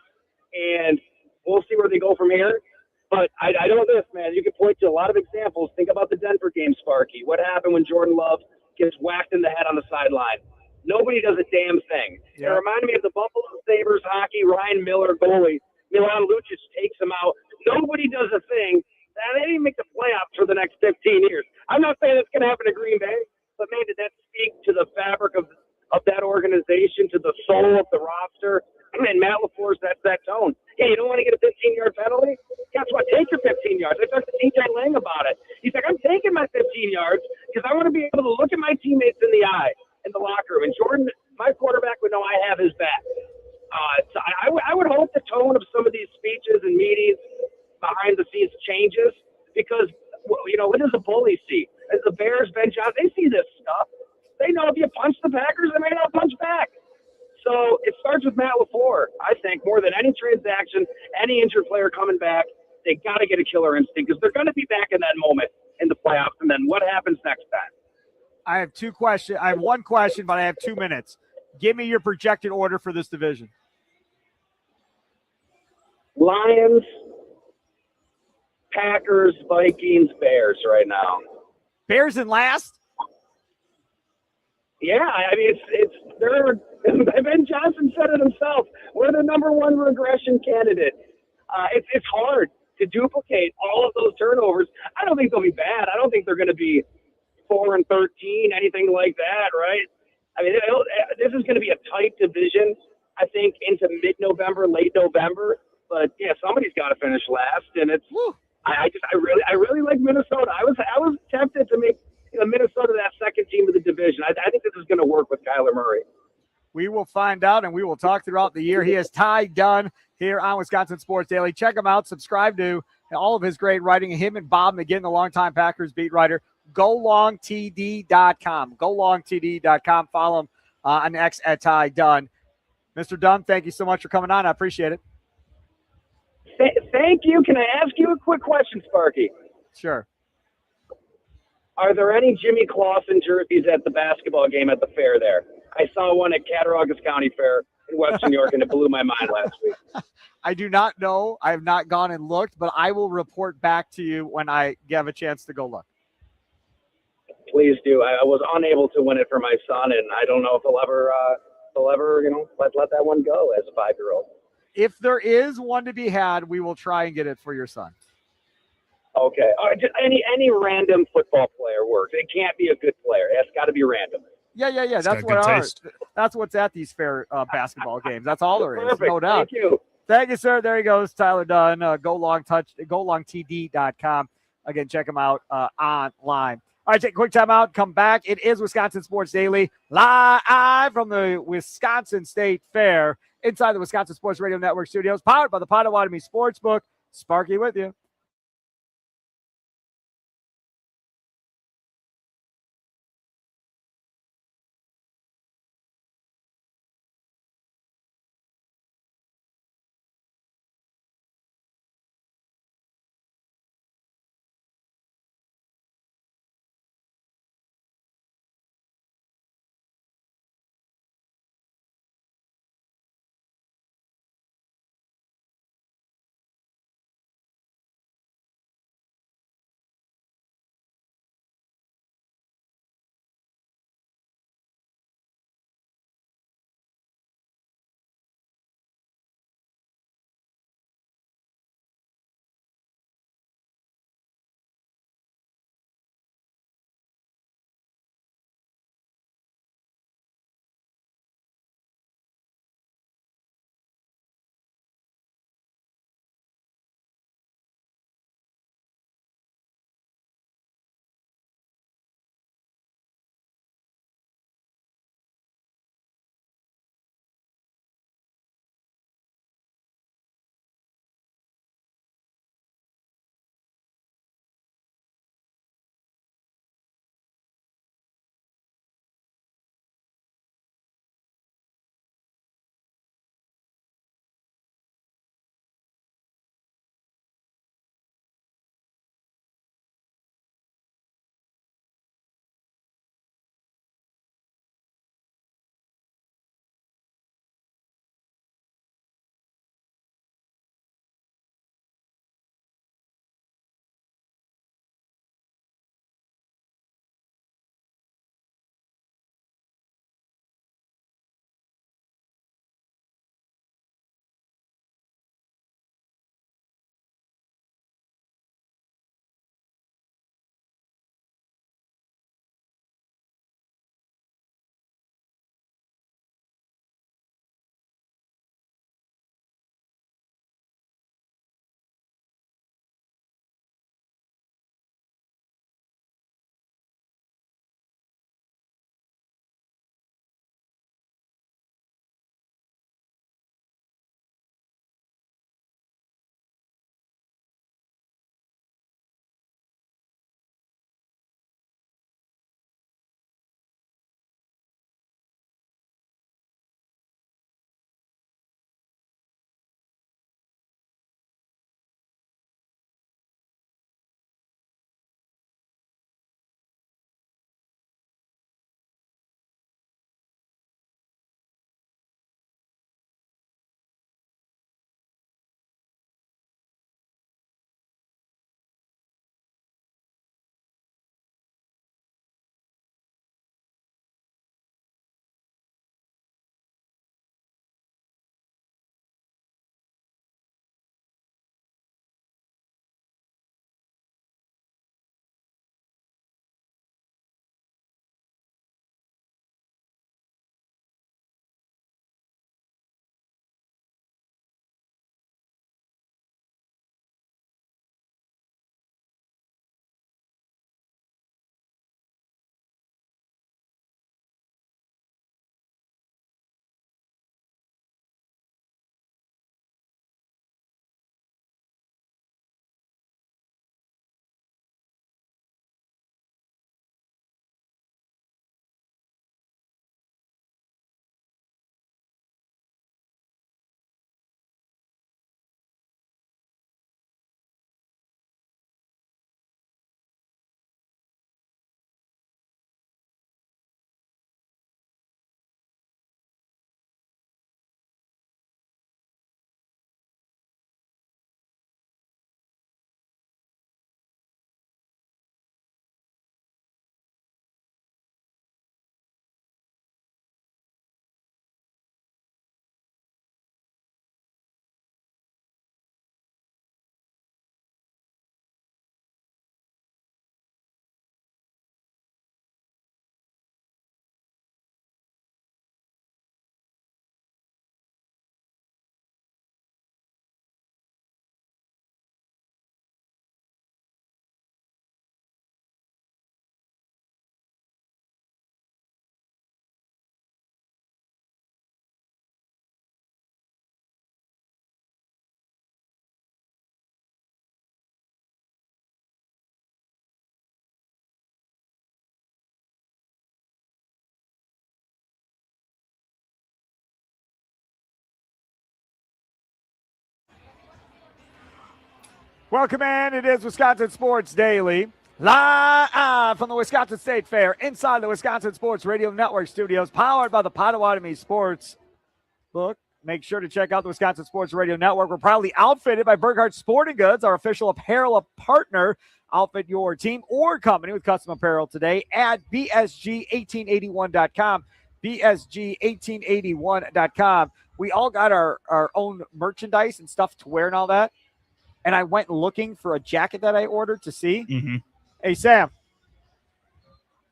S3: and we'll see where they go from here. But I know this, man. You can point to a lot of examples. Think about the Denver game, Sparky. What happened when Jordan Love gets whacked in the head on the sideline? Nobody does a damn thing. Yeah. It reminded me of the Buffalo Sabres hockey, Ryan Miller goalie. Milan Lucic takes him out. Nobody does a thing. They didn't make the playoffs for the next 15 years. I'm not saying it's going to happen to Green Bay, but man, did that speak to the fabric of that organization, to the soul of the roster? And Matt LaFleur sets that tone. Hey, you don't want to get a 15-yard penalty? Guess what? Take your 15 yards. I talked to DJ Lang about it. He's like, I'm taking my 15 yards because I want to be able to look at my teammates in the eye in the locker room. And Jordan, my quarterback, would know I have his back. So I would hope the tone of some of these speeches and meetings behind the scenes changes, because, what does a bully see? As the Bears, Ben Johnson, they see this stuff. They know if you punch the Packers, they may not punch back. So it starts with Matt LaFleur, I think, more than any transaction, any injured player coming back. They got to get a killer instinct, because they're going to be back in that moment in the playoffs. And then what happens next time?
S1: I have two questions. I have one question, but I have 2 minutes. Give me your projected order for this division.
S3: Lions, Packers, Vikings, Bears right now.
S1: Bears in last?
S3: Yeah, I mean, they're Ben Johnson said it himself. We're the number one regression candidate. It's hard to duplicate all of those turnovers. I don't think they'll be bad. I don't think they're going to be 4-13, anything like that, right? I mean, this is going to be a tight division. I think into mid-November, late November. But yeah, somebody's got to finish last, and it's.
S1: Woo.
S3: I really like Minnesota. I was tempted to make Minnesota that second team of the division. I think this is going to work with Kyler Murray.
S1: We will find out, and we will talk throughout the year. He is Ty Dunn here on Wisconsin Sports Daily. Check him out. Subscribe to all of his great writing. Him and Bob McGinn, the longtime Packers beat writer. GoLongTD.com. GoLongTD.com. Follow him on X at Ty Dunn. Mr. Dunn, thank you so much for coming on. I appreciate it.
S3: Thank you. Can I ask you a quick question, Sparky?
S1: Sure.
S3: Are there any Jimmy Clausen jerseys at the basketball game at the fair there? I saw one at Cattaraugus County Fair in Western New York, and it blew my mind last week.
S1: I do not know. I have not gone and looked, but I will report back to you when I have a chance to go look.
S3: Please do. I was unable to win it for my son, and I don't know if he'll ever let that one go as a 5-year-old.
S1: If there is one to be had, we will try and get it for your son.
S3: Okay. All right, just any random football player works. It can't be a good player. It's got to be random.
S1: Yeah. That's what's at these fair basketball games. That's all there is.
S3: Perfect.
S1: No doubt. Thank you, sir. There he goes, Tyler Dunn. GoLongTD.com. Again, check him out online. All right, take a quick time out. Come back. It is Wisconsin Sports Daily, live from the Wisconsin State Fair inside the Wisconsin Sports Radio Network studios, powered by the Potawatomi Sportsbook. Sparky with you. Welcome in. It is Wisconsin Sports Daily, live from the Wisconsin State Fair, inside the Wisconsin Sports Radio Network studios, powered by the Potawatomi Sports Book. Make sure to check out the Wisconsin Sports Radio Network. We're proudly outfitted by Burkhardt Sporting Goods, our official apparel partner. Outfit your team or company with custom apparel today at BSG1881.com. BSG1881.com. We all got our own merchandise and stuff to wear and all that. And I went looking for a jacket that I ordered to see.
S2: Mm-hmm.
S1: Hey, Sam.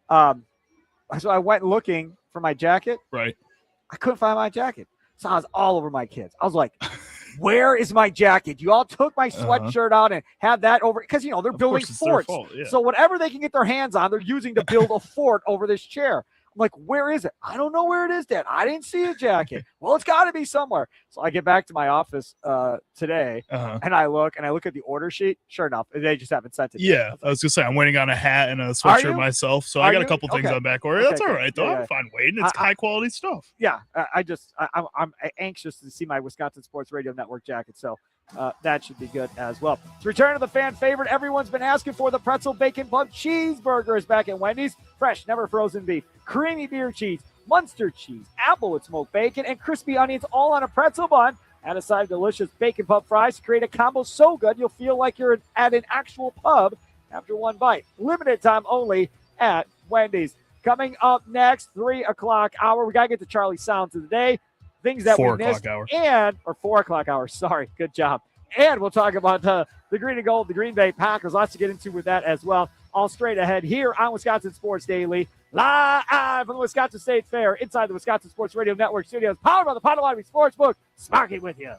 S1: So I went looking for my jacket.
S2: Right.
S1: I couldn't find my jacket. So I was all over my kids. I was like, where is my jacket? You all took my sweatshirt out and had that over. Because, you know, they're building forts.
S2: Yeah.
S1: So whatever they can get their hands on, they're using to build a fort over this chair. I'm like, where is it? I don't know where it is, Dad. I didn't see a jacket. Well, it's got to be somewhere. So I get back to my office today, and I look at the order sheet. Sure enough, they just haven't sent it.
S2: Yeah, I was going to say, I'm waiting on a hat and a sweatshirt myself, so I got a couple things on back order. That's all right, though. I'm fine waiting. It's high-quality stuff.
S1: Yeah, I'm anxious to see my Wisconsin Sports Radio Network jacket, so that should be good as well. To return to the fan favorite everyone's been asking for, the pretzel bacon pub cheeseburger is back at Wendy's. Fresh, never frozen beef, creamy beer cheese, Munster cheese, applewood smoked bacon, and crispy onions all on a pretzel bun. Add a side of delicious bacon pub fries to create a combo so good you'll feel like you're at an actual pub after one bite. Limited time only at Wendy's. Coming up next, 3 o'clock hour. We got to get to Charlie Sounds of the day. Things that we missed.
S2: 4 o'clock hour.
S1: Or 4 o'clock hour. Sorry. Good job. And we'll talk about the green and gold, the Green Bay Packers. Lots to get into with that as well. All straight ahead here on Wisconsin Sports Daily, live from the Wisconsin State Fair, inside the Wisconsin Sports Radio Network studios, powered by the Potawatomi Sportsbook. Sparky with you.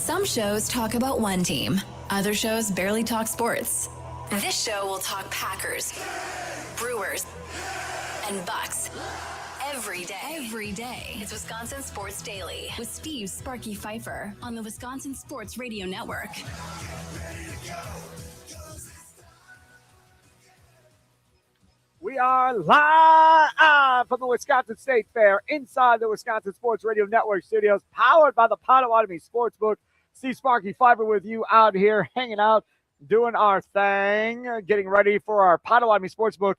S4: Some shows talk about one team. Other shows barely talk sports. This show will talk Packers, Brewers, and Bucks. Every day. It's Wisconsin Sports Daily with Steve Sparky Pfeiffer on the Wisconsin Sports Radio Network.
S1: We are live from the Wisconsin State Fair inside the Wisconsin Sports Radio Network studios, powered by the Potawatomi Sportsbook. Steve Sparky Pfeiffer with you out here, hanging out, doing our thing, getting ready for our Potawatomi Sportsbook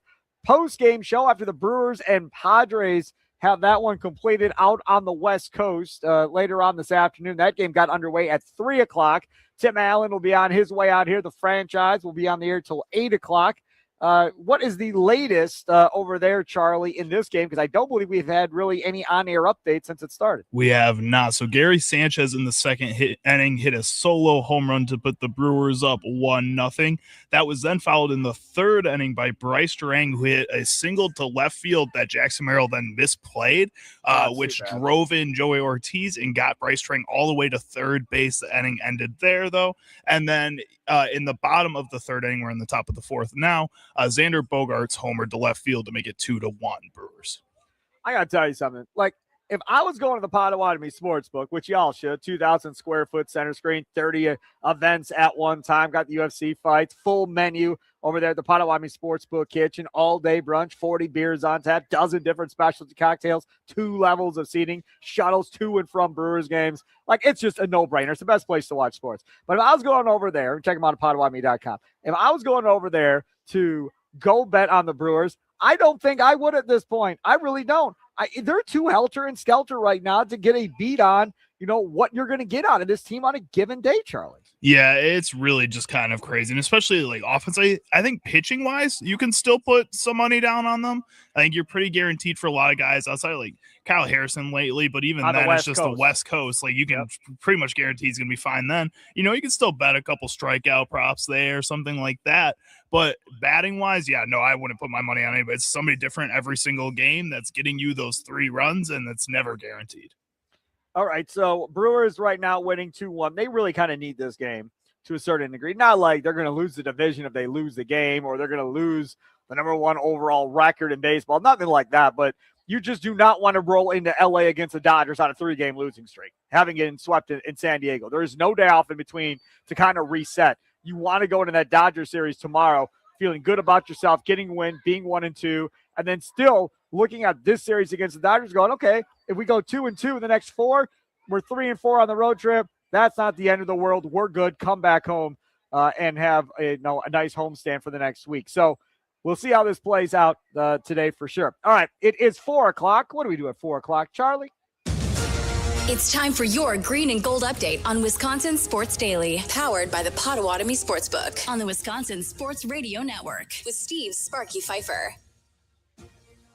S1: post-game show after the Brewers and Padres have that one completed out on the West Coast later on this afternoon. That game got underway at 3 o'clock. Tim Allen will be on his way out here. The franchise will be on the air till 8 o'clock. What is the latest over there, Charlie, in this game? Because I don't believe we've had really any on-air updates since it started.
S2: We have not. So Gary Sanchez in the second inning hit a solo home run to put the Brewers up 1-0. That was then followed in the third inning by Bryce Durang, who hit a single to left field that Jackson Merrill then misplayed, which drove in Joey Ortiz and got Bryce Durang all the way to third base. The inning ended there, though. And then in the bottom of the third inning, we're in the top of the fourth now, Xander Bogaerts homered to left field to make it 2-1 Brewers.
S1: I got to tell you something. Like, if I was going to the Potawatomi Sportsbook, which y'all should, 2,000 square foot center screen, 30 events at one time, got the UFC fights, full menu over there at the Potawatomi Sportsbook kitchen, all-day brunch, 40 beers on tap, dozen different specialty cocktails, 2 levels of seating, shuttles to and from Brewers games. Like, it's just a no-brainer. It's the best place to watch sports. But if I was going over there, check them out at Potawatomi.com. If I was going over there to go bet on the Brewers, I don't think I would at this point. I really don't. They're too helter and skelter right now to get a beat on, what you're going to get out of this team on a given day, Charlie.
S2: Yeah, it's really just kind of crazy. And especially like offensively, I think pitching wise, you can still put some money down on them. I think you're pretty guaranteed for a lot of guys outside of like Kyle Harrison lately, but even then it's just the West Coast. Like you can pretty much guarantee he's going to be fine then. You can still bet a couple strikeout props there, something like that. But batting wise, yeah, no, I wouldn't put my money on anybody. It's somebody different every single game that's getting you those 3 runs, and it's never guaranteed.
S1: All right, so Brewers right now winning 2-1. They really kind of need this game to a certain degree. Not like they're going to lose the division if they lose the game, or they're going to lose the number 1 overall record in baseball. Nothing like that, but you just do not want to roll into LA against the Dodgers on a 3-game losing streak, having getting swept in San Diego. There is no day off in between to kind of reset. You want to go into that Dodgers series tomorrow feeling good about yourself, getting a win, being 1-2, and then still looking at this series against the Dodgers going, okay, if we go 2-2 in the next 4, we're 3-4 on the road trip. That's not the end of the world. We're good. Come back home and have a nice homestand for the next week. So we'll see how this plays out today for sure. All right, it is 4 o'clock. What do we do at 4 o'clock, Charlie?
S4: It's time for your green and gold update on Wisconsin Sports Daily, powered by the Potawatomi Sportsbook on the Wisconsin Sports Radio Network with Steve Sparky Pfeiffer.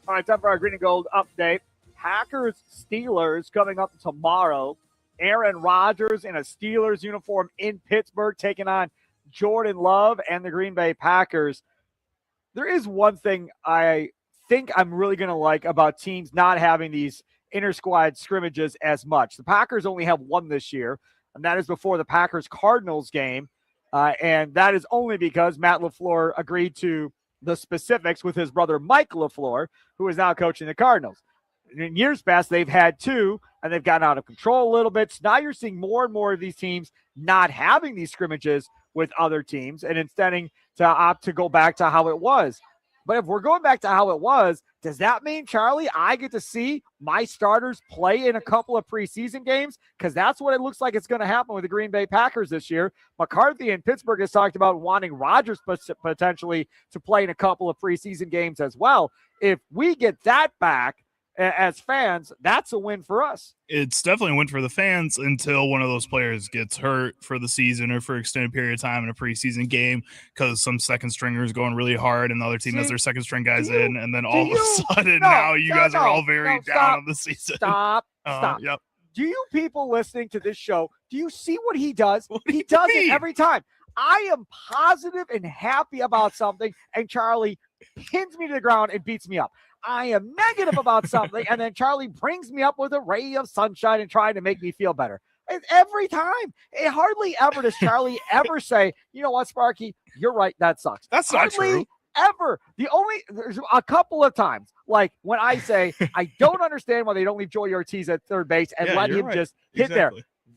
S1: All right, time for our green and gold update. Packers-Steelers coming up tomorrow. Aaron Rodgers in a Steelers uniform in Pittsburgh taking on Jordan Love and the Green Bay Packers. There is one thing I think I'm really going to like about teams not having these inter-squad scrimmages as much. The Packers only have one this year, and that is before the Packers-Cardinals game, and that is only because Matt LaFleur agreed to the specifics with his brother Mike LaFleur, who is now coaching the Cardinals. In years past, they've had 2, and they've gotten out of control a little bit. So now you're seeing more and more of these teams not having these scrimmages with other teams and instead to opt to go back to how it was. But if we're going back to how it was, does that mean, Charlie, I get to see my starters play in a couple of preseason games? Because that's what it looks like it's going to happen with the Green Bay Packers this year. McCarthy in Pittsburgh has talked about wanting Rodgers potentially to play in a couple of preseason games as well. If we get that back as fans, that's a win for us.
S2: It's definitely a win for the fans until one of those players gets hurt for the season or for an extended period of time in a preseason game because some second stringer is going really hard and the other team has their second string guys in, and then all of a sudden now you guys are all very down on the season.
S1: Stop.
S2: Yep.
S1: Do you people listening to this show, do you see what he does? He does it every time. I am positive and happy about something, and Charlie pins me to the ground and beats me up. I am negative about something, and then Charlie brings me up with a ray of sunshine and trying to make me feel better. Every time. It hardly ever does Charlie ever say, you know what, Sparky, you're right, that sucks.
S2: That's not true.
S1: Ever. There's a couple of times, like when I say, I don't understand why they don't leave Joey Ortiz at third base and let him just hit there.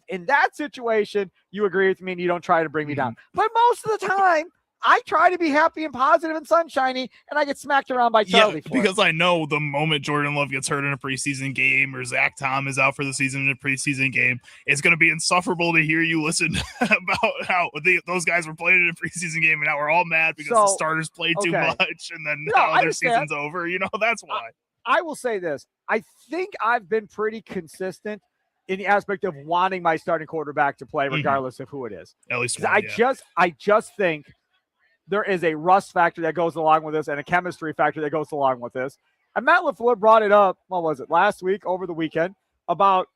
S1: In that situation, you agree with me and you don't try to bring me down. But most of the time, I try to be happy and positive and sunshiny, and I get smacked around by Charlie.
S2: Because I know the moment Jordan Love gets hurt in a preseason game or Zach Tom is out for the season in a preseason game, it's going to be insufferable to hear you listen about how those guys were playing in a preseason game and now we're all mad because the starters played too much and then now their season's over. That's why.
S1: I will say this. I think I've been pretty consistent in the aspect of wanting my starting quarterback to play regardless of who it is.
S2: At least
S1: one, I just think there is a rust factor that goes along with this and a chemistry factor that goes along with this. And Matt LaFleur brought it up, last week, over the weekend, about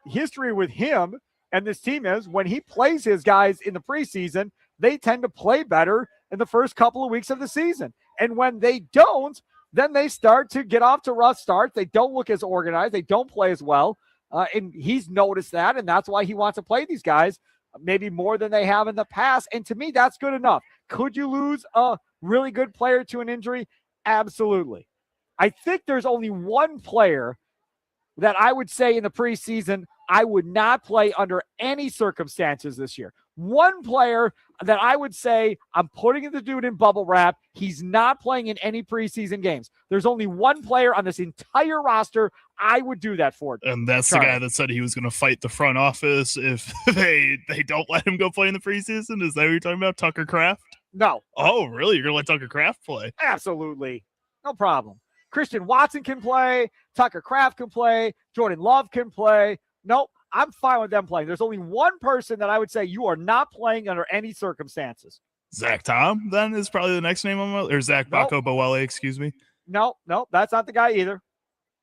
S1: history with him and this team is when he plays his guys in the preseason, they tend to play better in the first couple of weeks of the season. And when they don't, then they start to get off to rough starts. They don't look as organized. They don't play as well. And he's noticed that, and that's why he wants to play these guys maybe more than they have in the past. And to me, that's good enough. Could you lose a really good player to an injury? Absolutely. I think there's only one player that I would say in the preseason I would not play under any circumstances this year. One player that I would say I'm putting the dude in bubble wrap. He's not playing in any preseason games. There's only one player on this entire roster I would do that for.
S2: And that's Charlie. The guy that said he was going to fight the front office if they don't let him go play in the preseason. Is that what you're talking about, Tucker Kraft?
S1: No.
S2: Oh, really? You're going to let Tucker Kraft play?
S1: Absolutely. No problem. Christian Watson can play. Tucker Kraft can play. Jordan Love can play. Nope. I'm fine with them playing. There's only one person that I would say you are not playing under any circumstances.
S2: Zach Tom, then, is probably the next name on my or Zach Baco Boele, excuse me.
S1: No, that's not the guy either.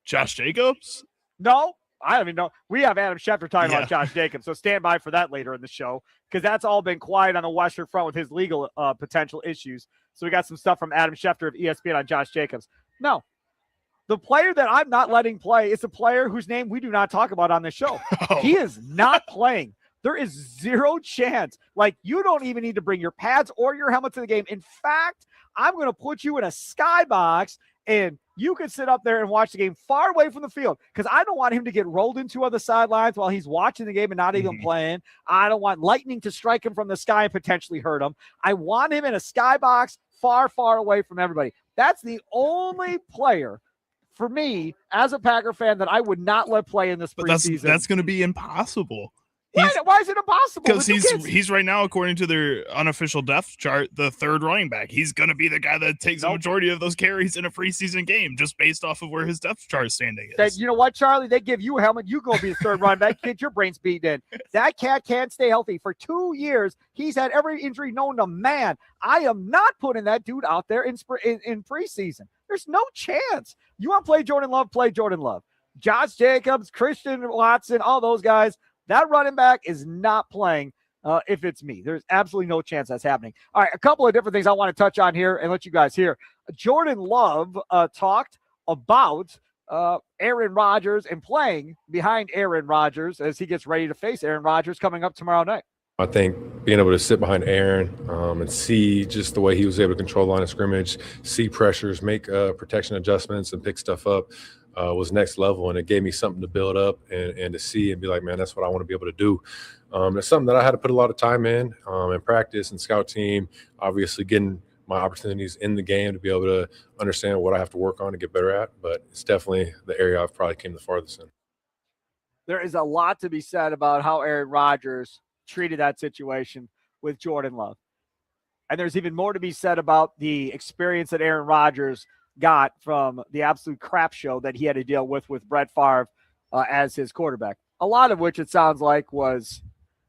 S2: Josh Jacobs?
S1: No, I don't even know. We have Adam Schefter talking about Josh Jacobs, so stand by for that later in the show because that's all been quiet on the Western Front with his legal potential issues. So we got some stuff from Adam Schefter of ESPN on Josh Jacobs. No. The player that I'm not letting play is a player whose name we do not talk about on this show. He is not playing. There is zero chance. Like, you don't even need to bring your pads or your helmet to the game. In fact, I'm going to put you in a skybox, and you can sit up there and watch the game far away from the field because I don't want him to get rolled into on the sidelines while he's watching the game and not even playing. I don't want lightning to strike him from the sky and potentially hurt him. I want him in a skybox far, far away from everybody. That's the only player for me, as a Packer fan, that I would not let play in this preseason.
S2: That's going to be impossible.
S1: Why is it impossible?
S2: Because he's right now, according to their unofficial depth chart, the third running back. He's going to be the guy that takes the majority of those carries in a preseason game, just based off of where his depth chart standing is.
S1: You know what, Charlie? They give you a helmet. You go be the third running back. Get your brains beaten in. That cat can't stay healthy. For 2 years, he's had every injury known to man. I am not putting that dude out there in preseason. There's no chance. You want to play Jordan Love? Play Jordan Love. Josh Jacobs, Christian Watson, all those guys. That running back is not playing if it's me. There's absolutely no chance that's happening. All right, a couple of different things I want to touch on here and let you guys hear. Jordan Love talked about Aaron Rodgers and playing behind Aaron Rodgers as he gets ready to face Aaron Rodgers coming up tomorrow night.
S5: I think being able to sit behind Aaron and see just the way he was able to control line of scrimmage, see pressures, make protection adjustments, and pick stuff up was next level. And it gave me something to build up and to see and be like, man, that's what I want to be able to do. It's something that I had to put a lot of time in practice and scout team, obviously getting my opportunities in the game to be able to understand what I have to work on to get better at. But it's definitely the area I've probably came the farthest in.
S1: There is a lot to be said about how Aaron Rodgers treated that situation with Jordan Love. And there's even more to be said about the experience that Aaron Rodgers got from the absolute crap show that he had to deal with Brett Favre as his quarterback. A lot of which it sounds like was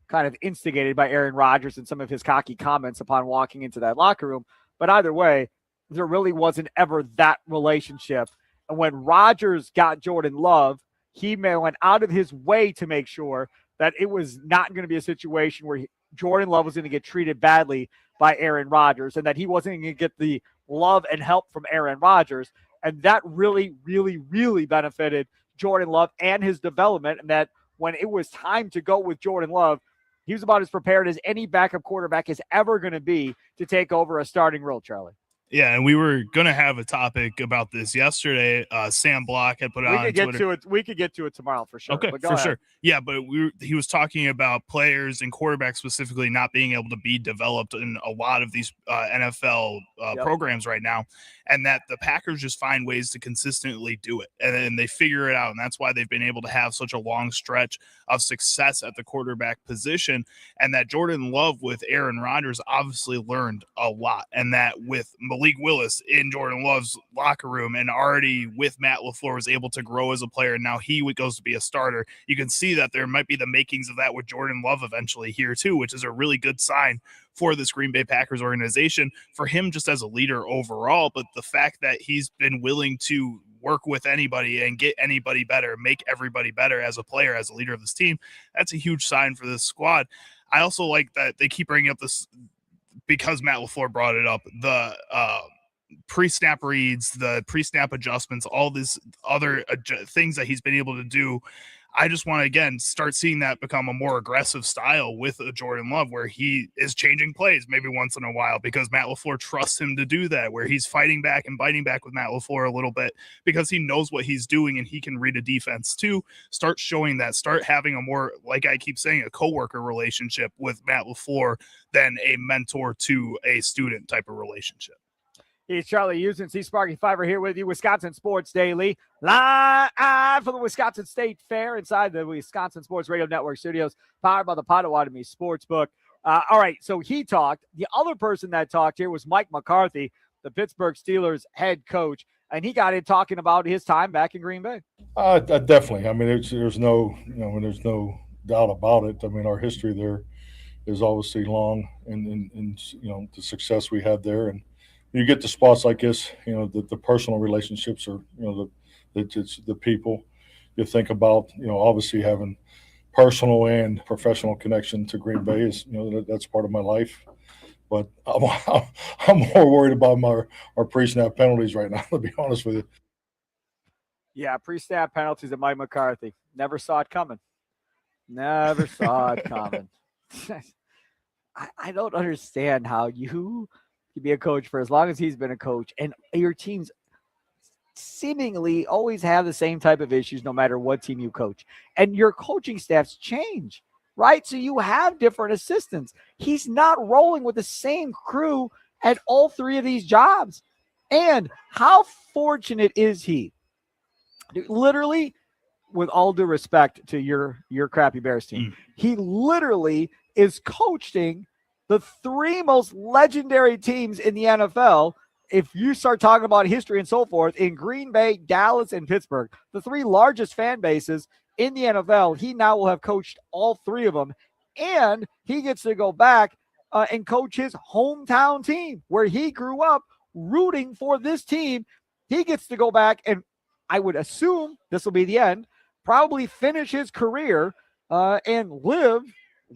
S1: kind of instigated by Aaron Rodgers and some of his cocky comments upon walking into that locker room. But either way, there really wasn't ever that relationship. And when Rodgers got Jordan Love, he went out of his way to make sure that it was not going to be a situation where Jordan Love was going to get treated badly by Aaron Rodgers and that he wasn't going to get the love and help from Aaron Rodgers. And that really, really, really benefited Jordan Love and his development. And that when it was time to go with Jordan Love, he was about as prepared as any backup quarterback is ever going to be to take over a starting role, Charlie.
S2: Yeah, and we were going to have a topic about this yesterday. Sam Block had put it on Twitter.
S1: We could get to it tomorrow for sure.
S2: Okay, for sure. Yeah, but he was talking about players and quarterbacks specifically not being able to be developed in a lot of these NFL programs right now, and that the Packers just find ways to consistently do it, and then they figure it out, and that's why they've been able to have such a long stretch of success at the quarterback position, and that Jordan Love with Aaron Rodgers obviously learned a lot, and that with Malik Willis in Jordan Love's locker room and already with Matt LaFleur was able to grow as a player, and now he goes to be a starter. You can see that there might be the makings of that with Jordan Love eventually here too, which is a really good sign for this Green Bay Packers organization, for him just as a leader overall, but the fact that he's been willing to work with anybody and get anybody better, make everybody better as a player, as a leader of this team, that's a huge sign for this squad. I also like that they keep bringing up this, because Matt LaFleur brought it up, the pre-snap reads, the pre-snap adjustments, all these other things that he's been able to do. I just want to, again, start seeing that become a more aggressive style with a Jordan Love, where he is changing plays maybe once in a while because Matt LaFleur trusts him to do that, where he's fighting back and biting back with Matt LaFleur a little bit because he knows what he's doing and he can read a defense too. Start showing that, start having a more, like I keep saying, a coworker relationship with Matt LaFleur than a mentor to a student type of relationship.
S1: He's Charlie Houston, C. Sparky Fiver here with you, Wisconsin Sports Daily, live from the Wisconsin State Fair inside the Wisconsin Sports Radio Network studios, powered by the Potawatomi Sportsbook. All right, so he talked. The other person that talked here was Mike McCarthy, the Pittsburgh Steelers head coach, and he got in talking about his time back in Green Bay.
S6: Definitely. I mean, there's no doubt about it. I mean, our history there is obviously long, and the success we had there, and you get to spots like this, the personal relationships are, the people you think about, obviously having personal and professional connection to Green Bay is, that's part of my life. But I'm more worried about our pre-snap penalties right now, to be honest with you.
S1: Yeah, pre-snap penalties at Mike McCarthy. Never saw it coming. Never saw it coming. I don't understand how you can be a coach for as long as he's been a coach, and your teams seemingly always have the same type of issues no matter what team you coach. And your coaching staffs change, right? So you have different assistants. He's not rolling with the same crew at all three of these jobs. And how fortunate is he? Literally, with all due respect to your crappy Bears team, he literally is coaching the three most legendary teams in the NFL. If you start talking about history and so forth, in Green Bay, Dallas, and Pittsburgh, the three largest fan bases in the NFL, he now will have coached all three of them. And he gets to go back and coach his hometown team where he grew up rooting for this team. He gets to go back, and I would assume this will be the end, probably finish his career and live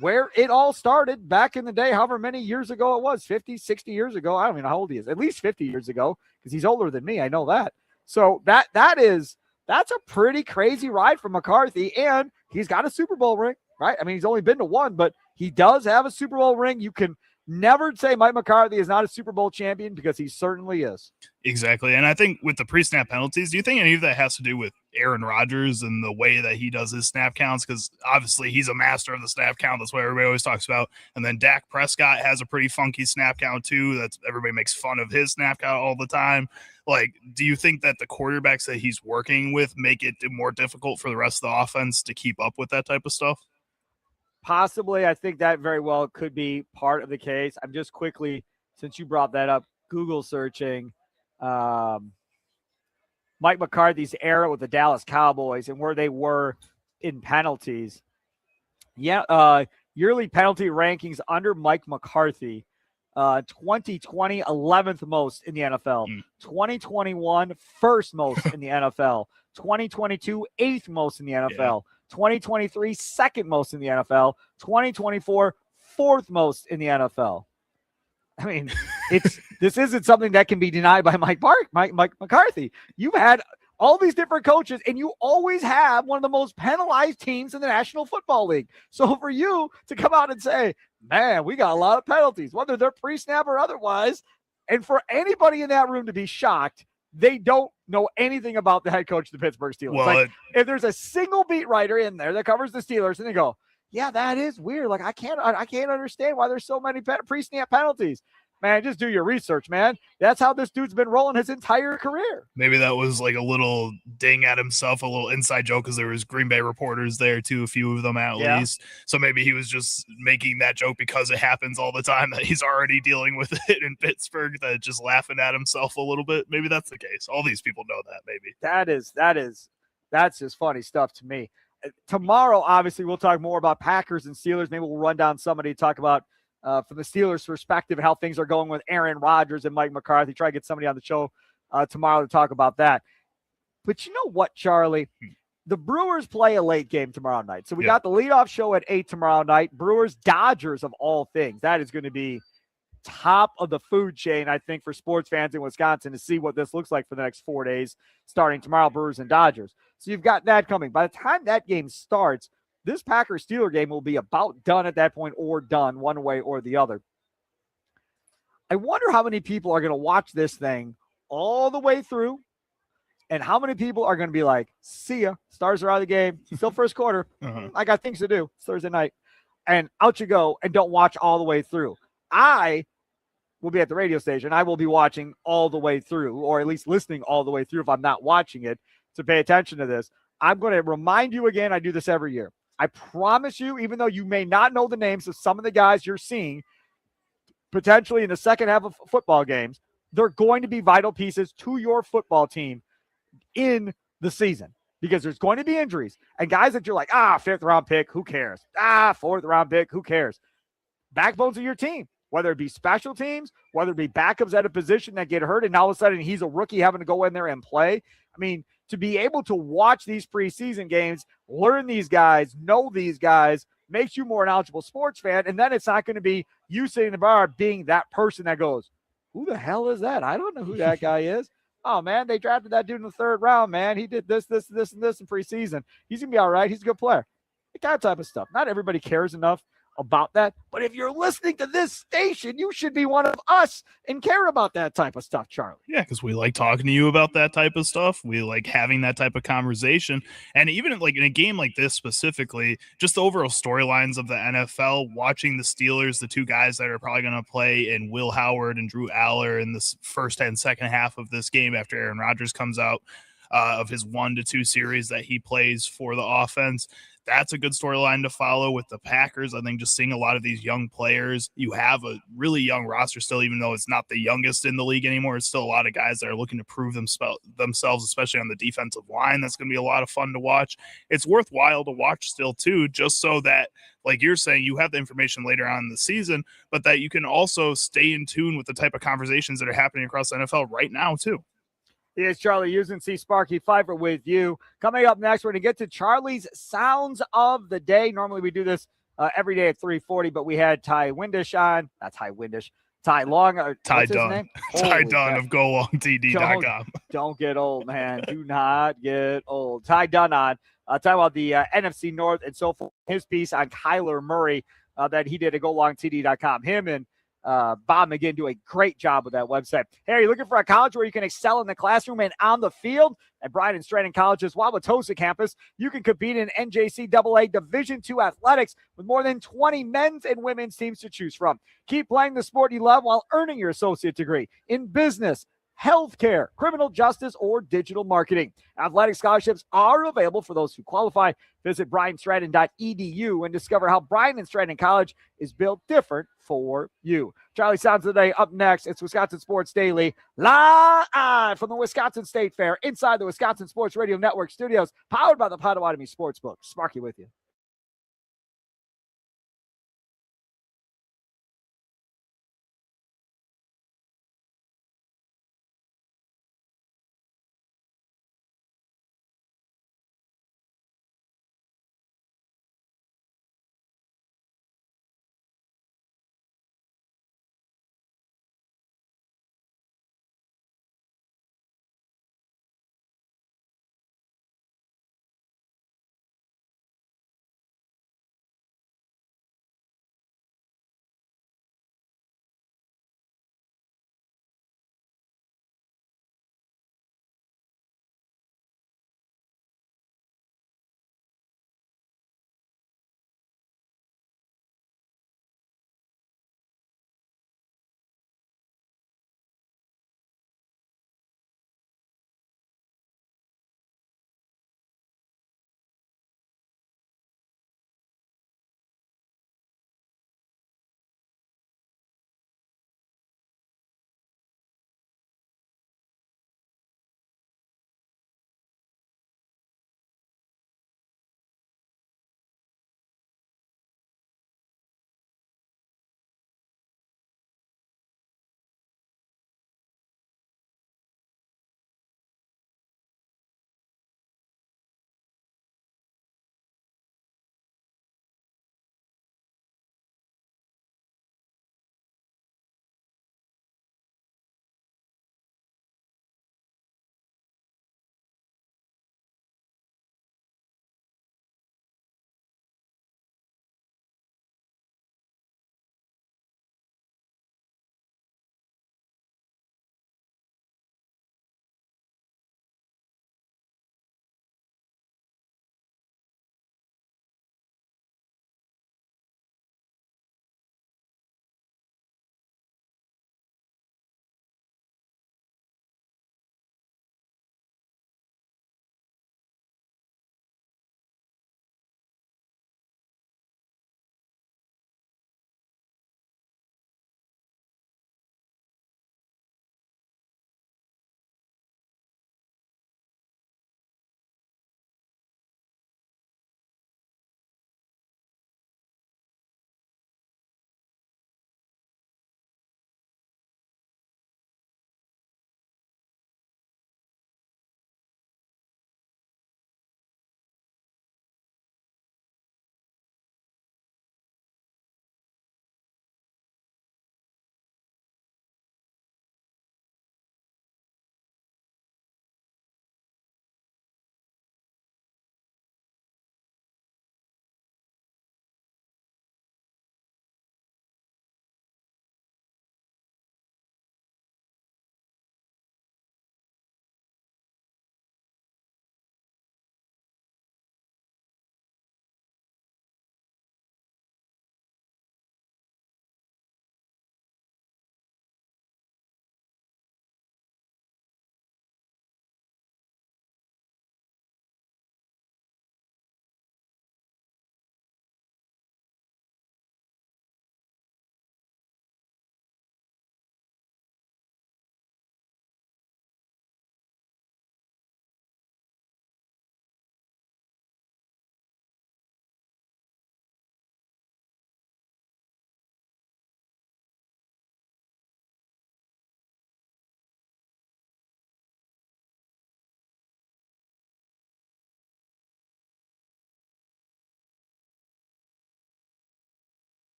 S1: where it all started back in the day, however many years ago it was, 50, 60 years ago. I don't even know how old he is, at least 50 years ago, because he's older than me. I know that. So that's a pretty crazy ride for McCarthy, and he's got a Super Bowl ring, right? I mean, he's only been to one, but he does have a Super Bowl ring. You can never say Mike McCarthy is not a Super Bowl champion, because he certainly is.
S2: Exactly. And I think with the pre-snap penalties, do you think any of that has to do with Aaron Rodgers and the way that he does his snap counts? Because obviously he's a master of the snap count. That's what everybody always talks about. And then Dak Prescott has a pretty funky snap count too. That's, everybody makes fun of his snap count all the time. Like, do you think that the quarterbacks that he's working with make it more difficult for the rest of the offense to keep up with that type of stuff?
S1: Possibly. I think that very well could be part of the case. I'm just quickly, since you brought that up, Google searching Mike McCarthy's era with the Dallas Cowboys and where they were in penalties. Yeah, yearly penalty rankings under Mike McCarthy. 2020, 11th most in the NFL. 2021, first most in the NFL. 2022, 8th most in the NFL. 2023, second most in the NFL. 2024, fourth most in the NFL. I mean, this isn't something that can be denied by Mike McCarthy. You've had all these different coaches, and you always have one of the most penalized teams in the National Football League. So for you to come out and say, man, we got a lot of penalties, whether they're pre-snap or otherwise, and for anybody in that room to be shocked, they don't know anything about the head coach of the Pittsburgh Steelers.
S2: Well,
S1: like, if there's a single beat writer in there that covers the Steelers and they go, yeah, that is weird. Like, I can't understand why there's so many pre-snap penalties. Man, just do your research, man. That's how this dude's been rolling his entire career.
S2: Maybe that was like a little ding at himself, a little inside joke, because there was Green Bay reporters there too, a few of them at least. So maybe he was just making that joke because it happens all the time, that he's already dealing with it in Pittsburgh, that just laughing at himself a little bit. Maybe that's the case. All these people know that. Maybe
S1: that's just funny stuff to me. Tomorrow, obviously, we'll talk more about Packers and Steelers. Maybe we'll run down somebody to talk about from the Steelers' perspective, how things are going with Aaron Rodgers and Mike McCarthy. Try to get somebody on the show tomorrow to talk about that. But you know what, Charlie? The Brewers play a late game tomorrow night. So we got the leadoff show at 8 tomorrow night. Brewers-Dodgers of all things. That is going to be top of the food chain, I think, for sports fans in Wisconsin to see what this looks like for the next 4 days, starting tomorrow, Brewers and Dodgers. So you've got that coming. By the time that game starts, this Packers-Steeler game will be about done at that point, or done one way or the other. I wonder how many people are going to watch this thing all the way through, and how many people are going to be like, see ya, Stars are out of the game, still first quarter, I got things to do, it's Thursday night, and out you go, and don't watch all the way through. I will be at the radio station. I will be watching all the way through, or at least listening all the way through if I'm not watching it, to pay attention to this. I'm going to remind you again, I do this every year. I promise you, even though you may not know the names of some of the guys you're seeing potentially in the second half of football games, they're going to be vital pieces to your football team in the season, because there's going to be injuries and guys that you're like, fifth round pick, who cares? Fourth round pick, who cares? Backbones of your team, whether it be special teams, whether it be backups at a position that get hurt, and all of a sudden he's a rookie having to go in there and play. I mean, to be able to watch these preseason games, learn these guys, know these guys, makes you more an knowledgeable sports fan. And then it's not going to be you sitting in the bar being that person that goes, who the hell is that? I don't know who that guy is. Oh, man, they drafted that dude in the third round, man. He did this, and this in preseason. He's going to be all right. He's a good player. That type of stuff. Not everybody cares enough about that. But if you're listening to this station, you should be one of us and care about that type of stuff, Charlie.
S2: Yeah, because we like talking to you about that type of stuff. We like having that type of conversation. And even like in a game like this specifically, just the overall storylines of the NFL, watching the Steelers, the two guys that are probably going to play in Will Howard and Drew Aller in this first and second half of this game after Aaron Rodgers comes out of his 1-2 series that he plays for the offense. That's a good storyline to follow with the Packers. I think just seeing a lot of these young players, you have a really young roster still, even though it's not the youngest in the league anymore. It's still a lot of guys that are looking to prove themselves, especially on the defensive line. That's going to be a lot of fun to watch. It's worthwhile to watch still too, just so that, like you're saying, you have the information later on in the season, but that you can also stay in tune with the type of conversations that are happening across the NFL right now too.
S1: It's Charlie Using, C. Sparky Pfeiffer with you. Coming up next, we're going to get to Charlie's Sounds of the Day. Normally we do this every day at 3:40, but we had Ty Windish on. Not Ty Windish. Ty Long.
S2: Ty Dunn. Ty Dunn of GoLongTD.com.
S1: Don't get old, man. Do not get old. Ty Dunn on. Talking about the NFC North and so forth. His piece on Kyler Murray that he did at GoLongTD.com. Him and Bob McGinn do a great job with that website. Hey, are you looking for a college where you can excel in the classroom and on the field? At Bryan and Stratton College's Wauwatosa campus, you can compete in NJCAA Division II athletics with more than 20 men's and women's teams to choose from. Keep playing the sport you love while earning your associate degree in business, healthcare, criminal justice, or digital marketing. Athletic scholarships are available for those who qualify. Visit bryanstratton.edu and discover how Bryan and Stratton College is built different for you. Charlie Sounds of the Day up next. It's Wisconsin Sports Daily, live from the Wisconsin State Fair inside the Wisconsin Sports Radio Network studios, powered by the Potawatomi Sportsbook. Sparky with you.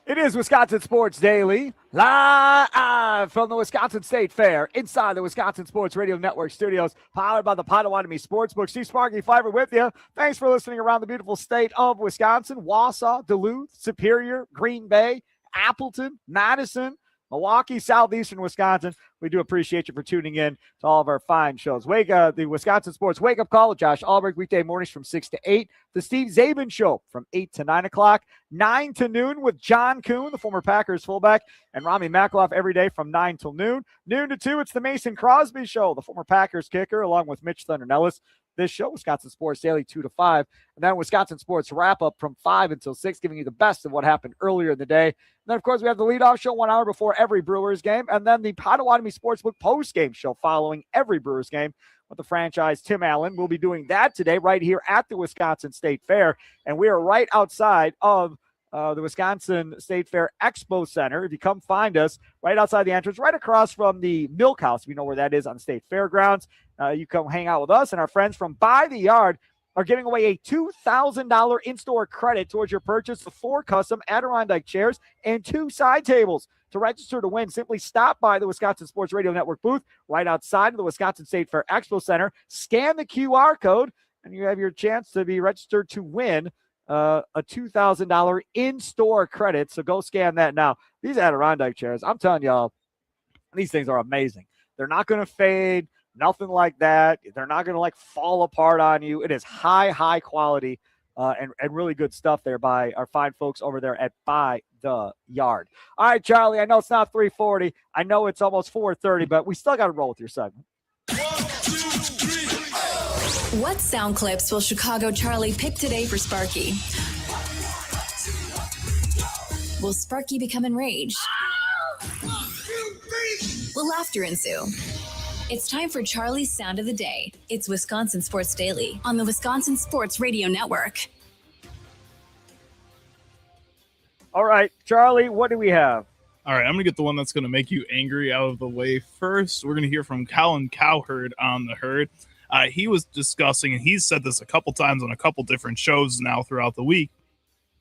S1: It is Wisconsin Sports Daily, live from the Wisconsin State Fair, inside the Wisconsin Sports Radio Network studios, powered by the Potawatomi Sportsbook. Steve Sparky Fifer with you. Thanks for listening around the beautiful state of Wisconsin. Wausau, Duluth, Superior, Green Bay, Appleton, Madison, Milwaukee, southeastern Wisconsin. We do appreciate you for tuning in to all of our fine shows. The Wisconsin Sports Wake Up Call with Josh Albrecht, weekday mornings from 6 to 8. The Steve Zabin Show from 8 to 9 o'clock. 9 to noon with John Kuhn, the former Packers fullback, and Rami Makloff every day from 9 till noon. Noon to 2, it's the Mason Crosby Show, the former Packers kicker, along with Mitch Thunder Nellis. This show, Wisconsin Sports Daily, 2 to 5. And then Wisconsin Sports Wrap-Up from 5 until 6, giving you the best of what happened earlier in the day. And then, of course, we have the leadoff show 1 hour before every Brewers game. And then the Potawatomi Sportsbook post-game show following every Brewers game with the franchise Tim Allen. We'll be doing that today right here at the Wisconsin State Fair. And we are right outside of the Wisconsin State Fair Expo Center. If you come find us right outside the entrance, right across from the Milk House, if you know where that is on the State Fairgrounds, you come hang out with us, and our friends from By the Yard are giving away a $2,000 in-store credit towards your purchase of 4 custom Adirondack chairs and 2 side tables. To register to win, simply stop by the Wisconsin Sports Radio Network booth right outside of the Wisconsin State Fair Expo Center, scan the QR code, and you have your chance to be registered to win a $2,000 in-store credit. So go scan that now. These Adirondack chairs, I'm telling y'all, these things are amazing. They're not going to fade, nothing like that. They're not going to fall apart on you. It is high quality and really good stuff there by our fine folks over there at By the Yard. All right, Charlie, I know it's not 3:40. I know it's almost 4:30, but we still got to roll with your segment.
S4: What sound clips will Chicago Charlie pick today for Sparky? Will Sparky become enraged? Will laughter ensue? It's time for Charlie's Sound of the Day. It's Wisconsin Sports Daily on the Wisconsin Sports Radio Network.
S1: All right, Charlie, what do we have?
S2: All right, I'm going to get the one that's going to make you angry out of the way first. We're going to hear from Colin Cowherd on the Herd. He was discussing, and he's said this a couple times on a couple different shows now throughout the week,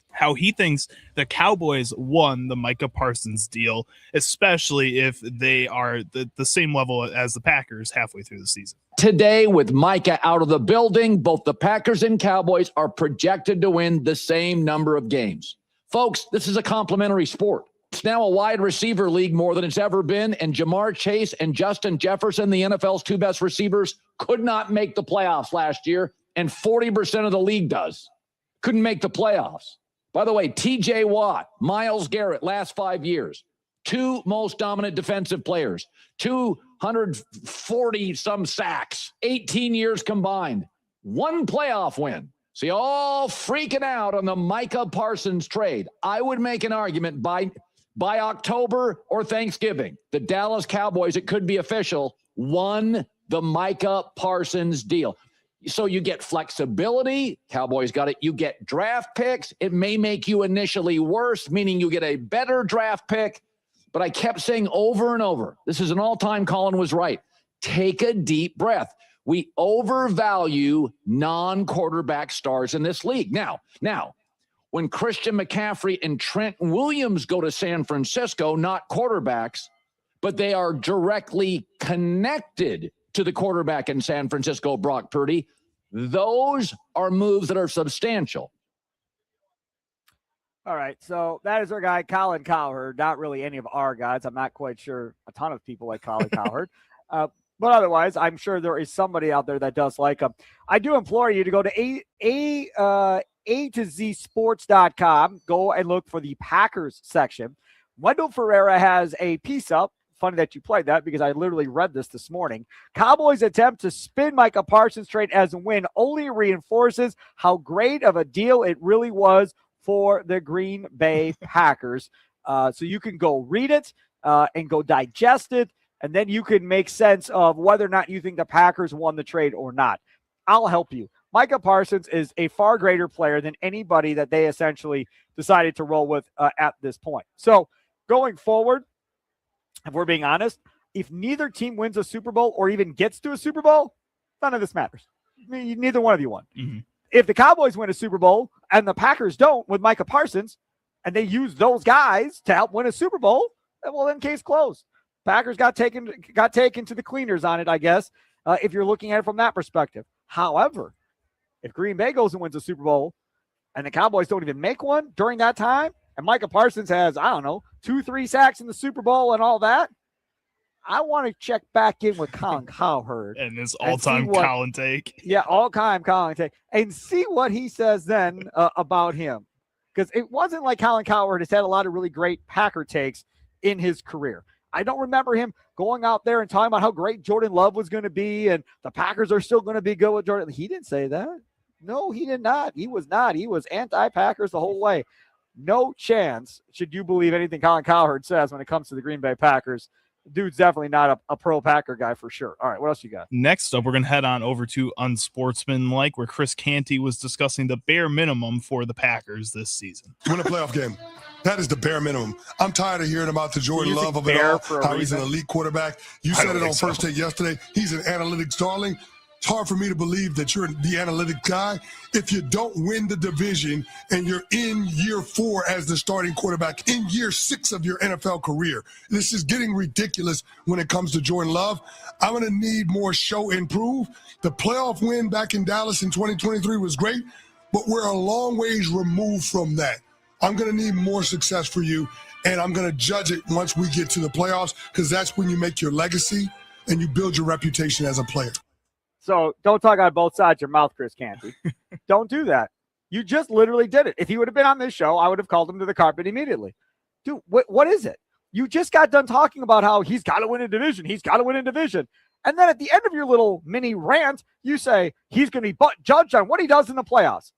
S2: how he thinks the Cowboys won the Micah Parsons deal, especially if they are the same level as the Packers halfway through the season.
S7: Today, with Micah out of the building, both the Packers and Cowboys are projected to win the same number of games. Folks, this is a complementary sport. It's now a wide receiver league more than it's ever been, and Jamar Chase and Justin Jefferson, the NFL's 2 best receivers, could not make the playoffs last year, and 40% of the league does. Couldn't make the playoffs. By the way, TJ Watt, Myles Garrett, last 5 years, 2 most dominant defensive players, 240-some sacks, 18 years combined, 1 playoff win. So you're all freaking out on the Micah Parsons trade. I would make an argument by October or Thanksgiving, the Dallas Cowboys, it could be official, won the Micah Parsons deal. So you get flexibility. Cowboys got it. You get draft picks. It may make you initially worse, meaning you get a better draft pick. But I kept saying over and over, this is an all-time Colin was right. Take a deep breath. We overvalue non-quarterback stars in this league. Now, when Christian McCaffrey and Trent Williams go to San Francisco, not quarterbacks, but they are directly connected to the quarterback in San Francisco, Brock Purdy, those are moves that are substantial.
S1: All right, so that is our guy, Colin Cowherd. Not really any of our guys. I'm not quite sure a ton of people like Colin Cowherd. But otherwise, I'm sure there is somebody out there that does like him. I do implore you to go to A2Zsports.com. Go and look for the Packers section. Wendell Ferreira has a piece up. Funny that you played that because I literally read this morning. Cowboys' attempt to spin Micah Parsons trade as a win only reinforces how great of a deal it really was for the Green Bay Packers. So you can go read it and go digest it. And then you can make sense of whether or not you think the Packers won the trade or not. I'll help you. Micah Parsons is a far greater player than anybody that they essentially decided to roll with at this point. So going forward, if we're being honest, if neither team wins a Super Bowl or even gets to a Super Bowl, none of this matters. I mean, neither one of you won. Mm-hmm. If the Cowboys win a Super Bowl and the Packers don't with Micah Parsons, and they used those guys to help win a Super Bowl, well, then case closed. Packers got taken to the cleaners on it, I guess, if you're looking at it from that perspective. However, if Green Bay goes and wins a Super Bowl and the Cowboys don't even make one during that time, and Micah Parsons has, 2-3 sacks in the Super Bowl and all that, I want to check back in with Colin Cowherd.
S2: And his all-time Colin take.
S1: Yeah, all-time Colin take. And see what he says then about him. Because it wasn't like Colin Cowherd has had a lot of really great Packer takes in his career. I don't remember him going out there and talking about how great Jordan Love was going to be and the Packers are still going to be good with Jordan. He didn't say that. No, he did not. He was not. He was anti-Packers the whole way. No chance should you believe anything Colin Cowherd says when it comes to the Green Bay Packers. Dude's definitely not a pro Packer guy for sure. All right, what else you got?
S2: Next up, we're going to head on over to Unsportsmanlike, where Chris Canty was discussing the bare minimum for the Packers this season.
S8: Win a playoff game. That is the bare minimum. I'm tired of hearing about the Jordan Love of it all, how he's an elite quarterback. You said it on First Take yesterday. He's an analytics darling. It's hard for me to believe that you're the analytic guy if you don't win the division and you're in year 4 as the starting quarterback, in year 6 of your NFL career. This is getting ridiculous when it comes to Jordan Love. I'm going to need more show and prove. The playoff win back in Dallas in 2023 was great, but we're a long ways removed from that. I'm going to need more success for you, and I'm going to judge it once we get to the playoffs because that's when you make your legacy and you build your reputation as a player.
S1: So don't talk out of both sides of your mouth, Chris Canty. Don't do that. You just literally did it. If he would have been on this show, I would have called him to the carpet immediately. Dude, what is it? You just got done talking about how he's got to win a division. He's got to win a division. And then at the end of your little mini rant, you say he's going to be judged on what he does in the playoffs.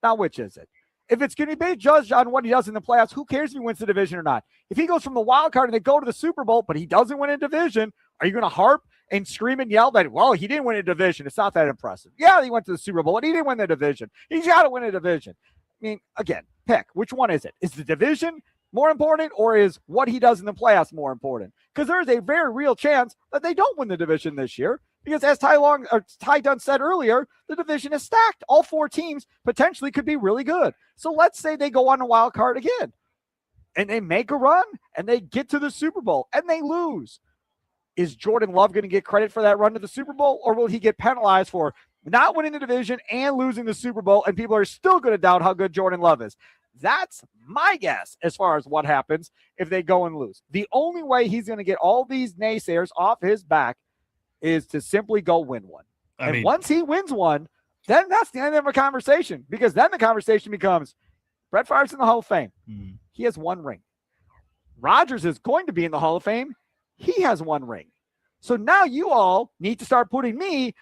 S1: Now, which is it? If it's going to be judged on what he does in the playoffs, who cares if he wins the division or not? If he goes from the wild card and they go to the Super Bowl, but he doesn't win a division, are you going to harp and scream and yell that, well, he didn't win a division? It's not that impressive. Yeah, he went to the Super Bowl, and he didn't win the division. He's got to win a division. I mean, again, pick. Which one is it? Is the division more important, or is what he does in the playoffs more important? Because there is a very real chance that they don't win the division this year. Because as Ty Dunn said earlier, the division is stacked. All 4 teams potentially could be really good. So let's say they go on a wild card again, and they make a run, and they get to the Super Bowl, and they lose. Is Jordan Love going to get credit for that run to the Super Bowl, or will he get penalized for not winning the division and losing the Super Bowl, and people are still going to doubt how good Jordan Love is? That's my guess as far as what happens if they go and lose. The only way he's going to get all these naysayers off his back is to simply go win one. Once he wins one, then that's the end of a conversation, because then the conversation becomes Brett Favre's in the Hall of Fame. He has 1 ring. Rodgers is going to be in the Hall of Fame. He has 1 ring. So now you all need to start putting me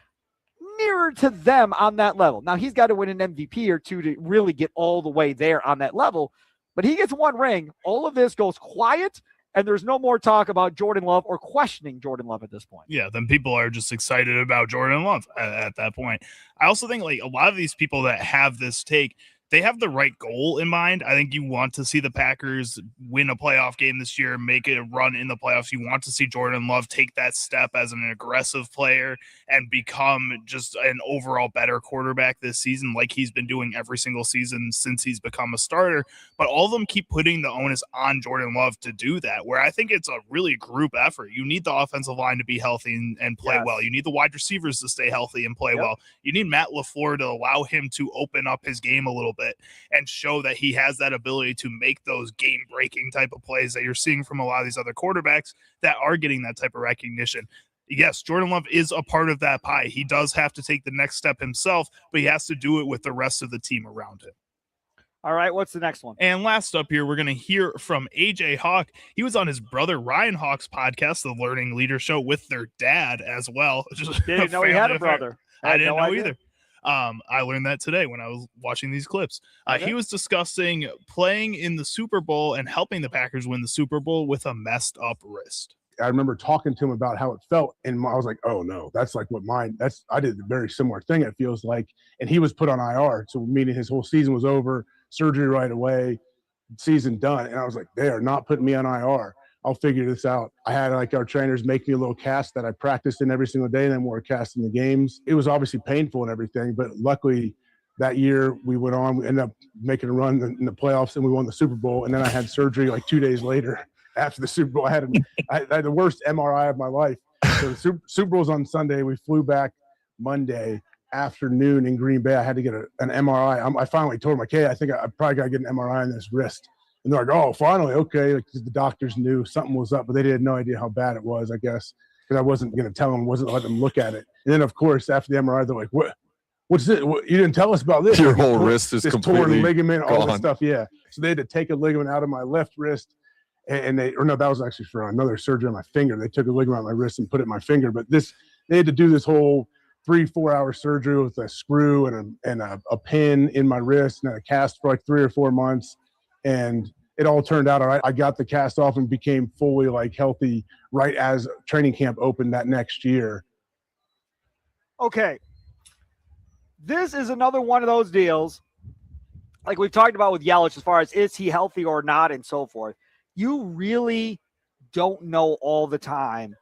S1: nearer to them on that level. Now, he's got to win an MVP or 2 to really get all the way there on that level, but he gets 1 ring. All of this goes quiet, and there's no more talk about Jordan Love or questioning Jordan Love at this point.
S2: Yeah, then people are just excited about Jordan Love at that point. I also think like a lot of these people that have this take, they have the right goal in mind. I think you want to see the Packers win a playoff game this year, make a run in the playoffs. You want to see Jordan Love take that step as an aggressive player and become just an overall better quarterback this season, like he's been doing every single season since he's become a starter. But all of them keep putting the onus on Jordan Love to do that, where I think it's a really group effort. You need the offensive line to be healthy and play well. You need the wide receivers to stay healthy and play well. You need Matt LaFleur to allow him to open up his game a little bit and show that he has that ability to make those game-breaking type of plays that you're seeing from a lot of these other quarterbacks that are getting that type of recognition. Yes, Jordan Love is a part of that pie. He does have to take the next step himself, but he has to do it with the rest of the team around him.
S1: All right, what's the next one?
S2: And last up here, we're going to hear from AJ Hawk. He was on his brother Ryan Hawk's podcast, The Learning Leader Show, with their dad as well.
S1: Didn't know he had a brother.
S2: I didn't know either. I learned that today when I was watching these clips. He was discussing playing in the Super Bowl and helping the Packers win the Super Bowl with a messed up wrist.
S9: I remember talking to him about how it felt, and I was like, oh no, that's like what I did a very similar thing, it feels like. And he was put on IR, so meaning his whole season was over, surgery right away, season done. And I was like, they are not putting me on IR. I'll figure this out. I had like our trainers make me a little cast that I practiced in every single day, and then we were casting the games. It was obviously painful and everything, but luckily that year we went on. We ended up making a run in the playoffs, and we won the Super Bowl. And then I had surgery like 2 days later after the Super Bowl. I had the worst MRI of my life. So the Super Bowl was on Sunday. We flew back Monday afternoon in Green Bay. I had to get an MRI. I finally told them, like, hey, I think I probably got to get an MRI on this wrist. And they're like, oh, finally, okay. Like, the doctors knew something was up, but they had no idea how bad it was, I guess, because I wasn't going to tell them, wasn't letting them look at it. And then, of course, after the MRI, they're like, what's it? You didn't tell us about this.
S10: Your whole wrist is completely
S9: torn ligament, all
S10: gone.
S9: this stuff. Yeah. So they had to take a ligament out of my left wrist. And that was actually for another surgery on my finger. They took a ligament out of my wrist and put it in my finger. But they had to do this whole 3-4 hour surgery with a screw and a pin in my wrist and a cast for like 3 or 4 months. And it all turned out all right. I got the cast off and became fully like healthy right as training camp opened that next year.
S1: Okay. This is another one of those deals, like we've talked about with Yelich, as far as is he healthy or not and so forth. You really don't know all the time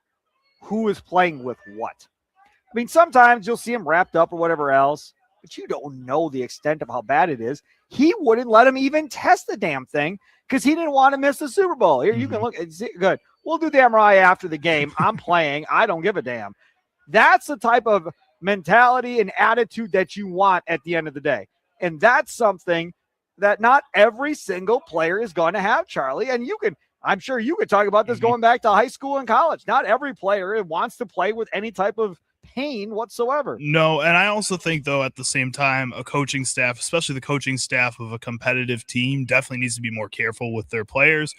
S1: who is playing with what. I mean, sometimes you'll see him wrapped up or whatever else, but you don't know the extent of how bad it is. He wouldn't let him even test the damn thing because he didn't want to miss the Super Bowl. Here, you can look. Good. We'll do the MRI after the game. I'm playing. I don't give a damn. That's the type of mentality and attitude that you want at the end of the day. And that's something that not every single player is going to have, Charlie. And I'm sure you could talk about this going back to high school and college. Not every player wants to play with any type of pain whatsoever.
S2: No, and I also think, though, at the same time, a coaching staff, especially the coaching staff of a competitive team, definitely needs to be more careful with their players.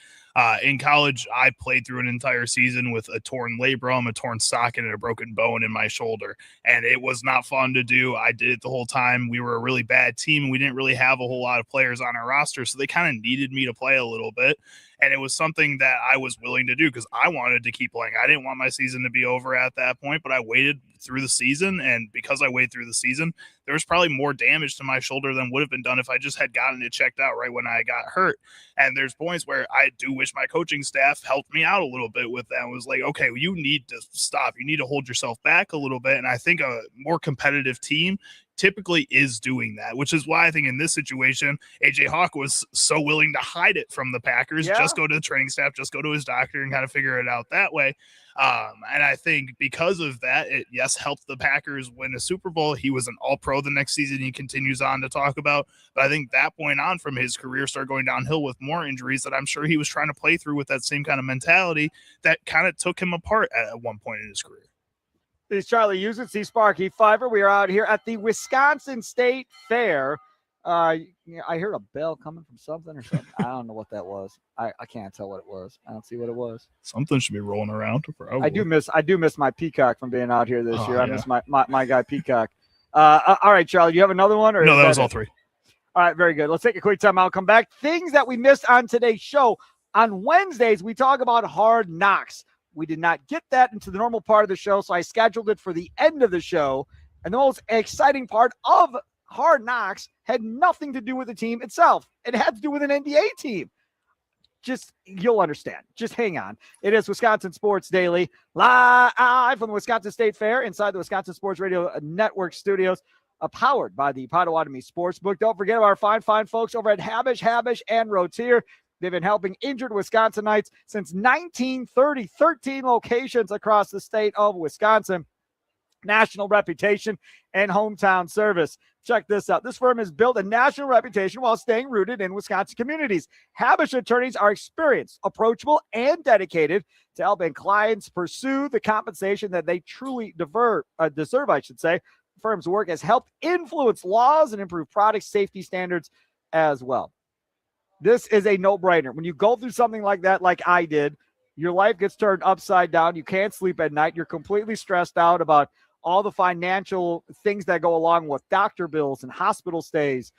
S2: In college, I played through an entire season with a torn labrum, a torn socket, and a broken bone in my shoulder. And it was not fun to do. I did it the whole time. We were a really bad team, and we didn't really have a whole lot of players on our roster, so they kind of needed me to play a little bit. And it was something that I was willing to do because I wanted to keep playing. I didn't want my season to be over at that point, but I waited through the season. And because I waited through the season, there was probably more damage to my shoulder than would have been done if I just had gotten it checked out right when I got hurt. And there's points where I do wish my coaching staff helped me out a little bit with that. It was like, okay, well, you need to stop. You need to hold yourself back a little bit. And I think a more competitive team typically is doing that, which is why I think in this situation, AJ Hawk was so willing to hide it from the Packers. Just go to the training staff, just go to his doctor and kind of figure it out that way. And I think because of that, it helped the Packers win a Super Bowl. He was an all-pro the next season. He continues on to talk about, but I think that point on from his career started going downhill with more injuries that I'm sure he was trying to play through with that same kind of mentality that kind of took him apart at one point in his career.
S1: This is Charlie Using, C. Sparky Fiver. We are out here at the Wisconsin State Fair. I heard a bell coming from something or something. I don't know what that was. I can't tell what it was. I don't see what it was.
S2: Something should be rolling around. Probably.
S1: I do miss my Peacock from being out here this year. I miss my guy Peacock. All right, Charlie, do you have another one? Or
S2: no, that was all three.
S1: All right, very good. Let's take a quick time out. Come back. Things that we missed on today's show. On Wednesdays, we talk about Hard Knocks. We did not get that into the normal part of the show, so I scheduled it for the end of the show. And the most exciting part of Hard Knocks had nothing to do with the team itself. It had to do with an NBA team. You'll understand. Just hang on. It is Wisconsin Sports Daily, live from the Wisconsin State Fair inside the Wisconsin Sports Radio Network studios, powered by the Potawatomi Sportsbook. Don't forget about our fine folks over at Habish, and Rotier. They've been helping injured Wisconsinites since 1930, 13 locations across the state of Wisconsin. National reputation and hometown service. Check this out. This firm has built a national reputation while staying rooted in Wisconsin communities. Habish attorneys are experienced, approachable, and dedicated to helping clients pursue the compensation that they truly deserve, I should say. The firm's work has helped influence laws and improve product safety standards as well. This is a no-brainer. When you go through something like that, like I did, your life gets turned upside down. You can't sleep at night. You're completely stressed out about all the financial things that go along with doctor bills and hospital stays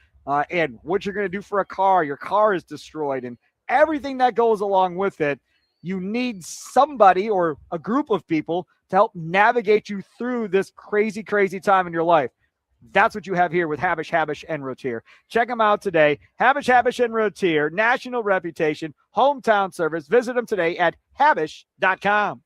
S1: and what you're going to do for a car. Your car is destroyed and everything that goes along with it. You need somebody or a group of people to help navigate you through this crazy, crazy time in your life. That's what you have here with Habish, and Rotier. Check them out today. Habish, and Rotier, national reputation, hometown service. Visit them today at habish.com.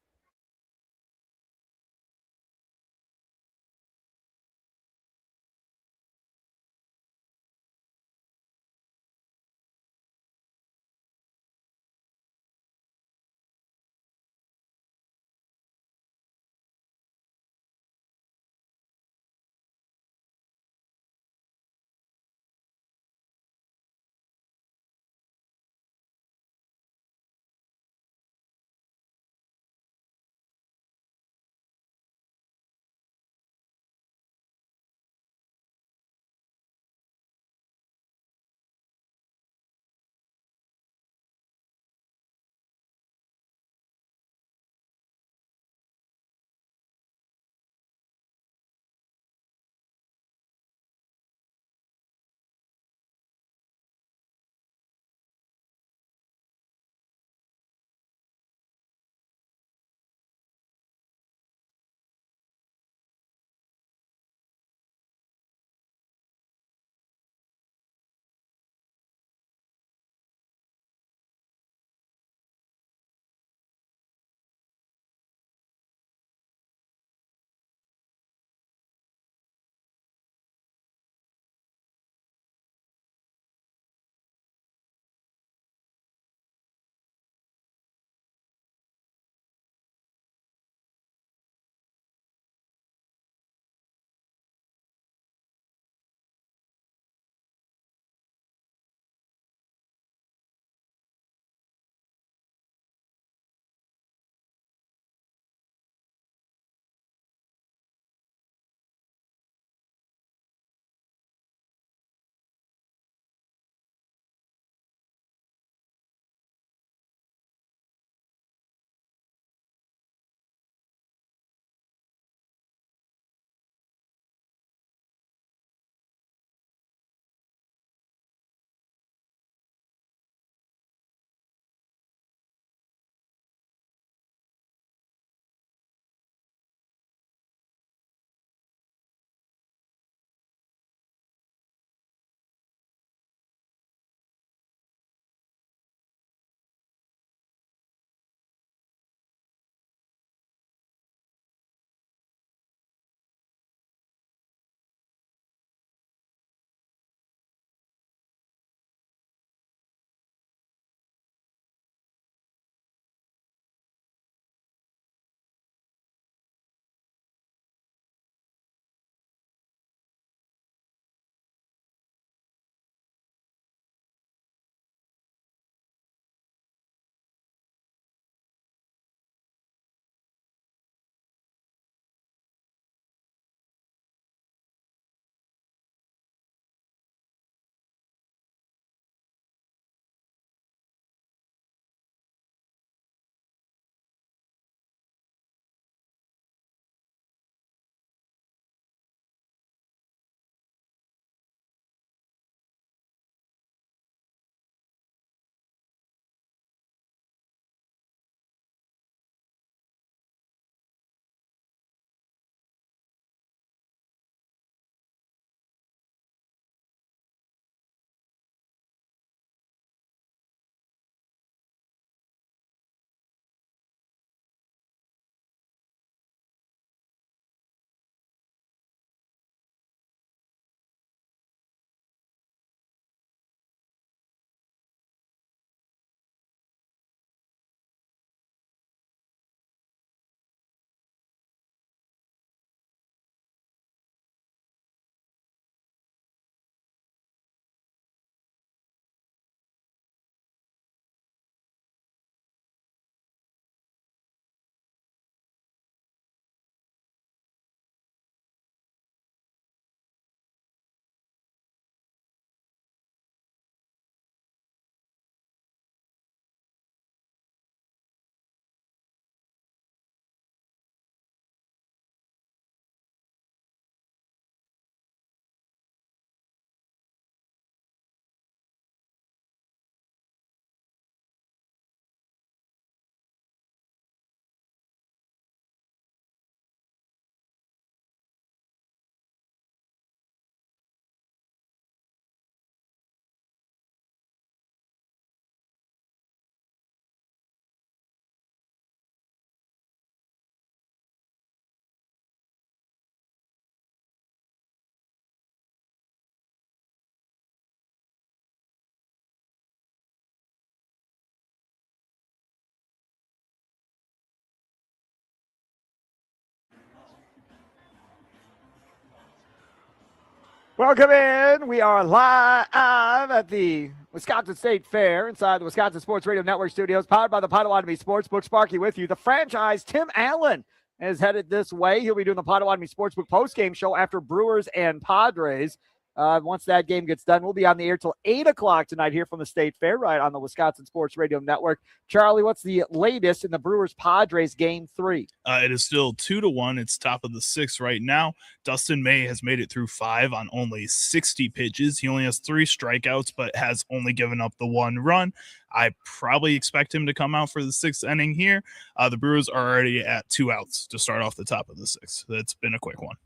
S1: Welcome in. We are live at the Wisconsin State Fair inside the Wisconsin Sports Radio Network studios, powered by the Potawatomi Sportsbook. Sparky with you. The franchise, Tim Allen, is headed this way. He'll be doing the Potawatomi Sportsbook postgame show after Brewers and Padres. Once that game gets done, we'll be on the air till 8 o'clock tonight here from the State Fair, right on the Wisconsin Sports Radio Network. Charlie, what's the latest in the Brewers-Padres Game 3?
S2: It is still 2-1. It's top of the 6th right now. Dustin May has made it through 5 on only 60 pitches. He only has 3 strikeouts, but has only given up the 1 run. I probably expect him to come out for the 6th inning here. The Brewers are already at 2 outs to start off the top of the 6th. That's been a quick one.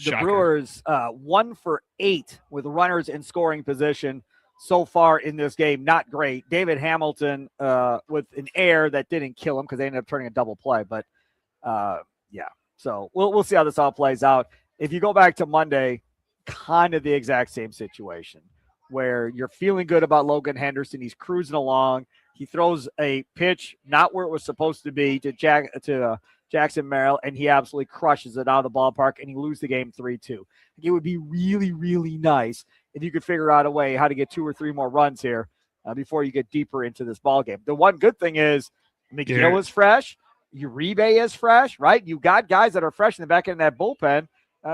S1: The Brewers 1 for 8 with runners in scoring position so far in this game. Not great. David Hamilton with an error that didn't kill him because they ended up turning a double play. But, yeah, so we'll see how this all plays out. If you go back to Monday, kind of the exact same situation where you're feeling good about Logan Henderson. He's cruising along. He throws a pitch not where it was supposed to be to Jackson Merrill, and he absolutely crushes it out of the ballpark, and you lose the game 3-2. It would be really, really nice if you could figure out a way how to get 2 or 3 more runs here before you get deeper into this ball game. The one good thing is McGill is fresh, Uribe is fresh, right? You got guys that are fresh in the back end of that bullpen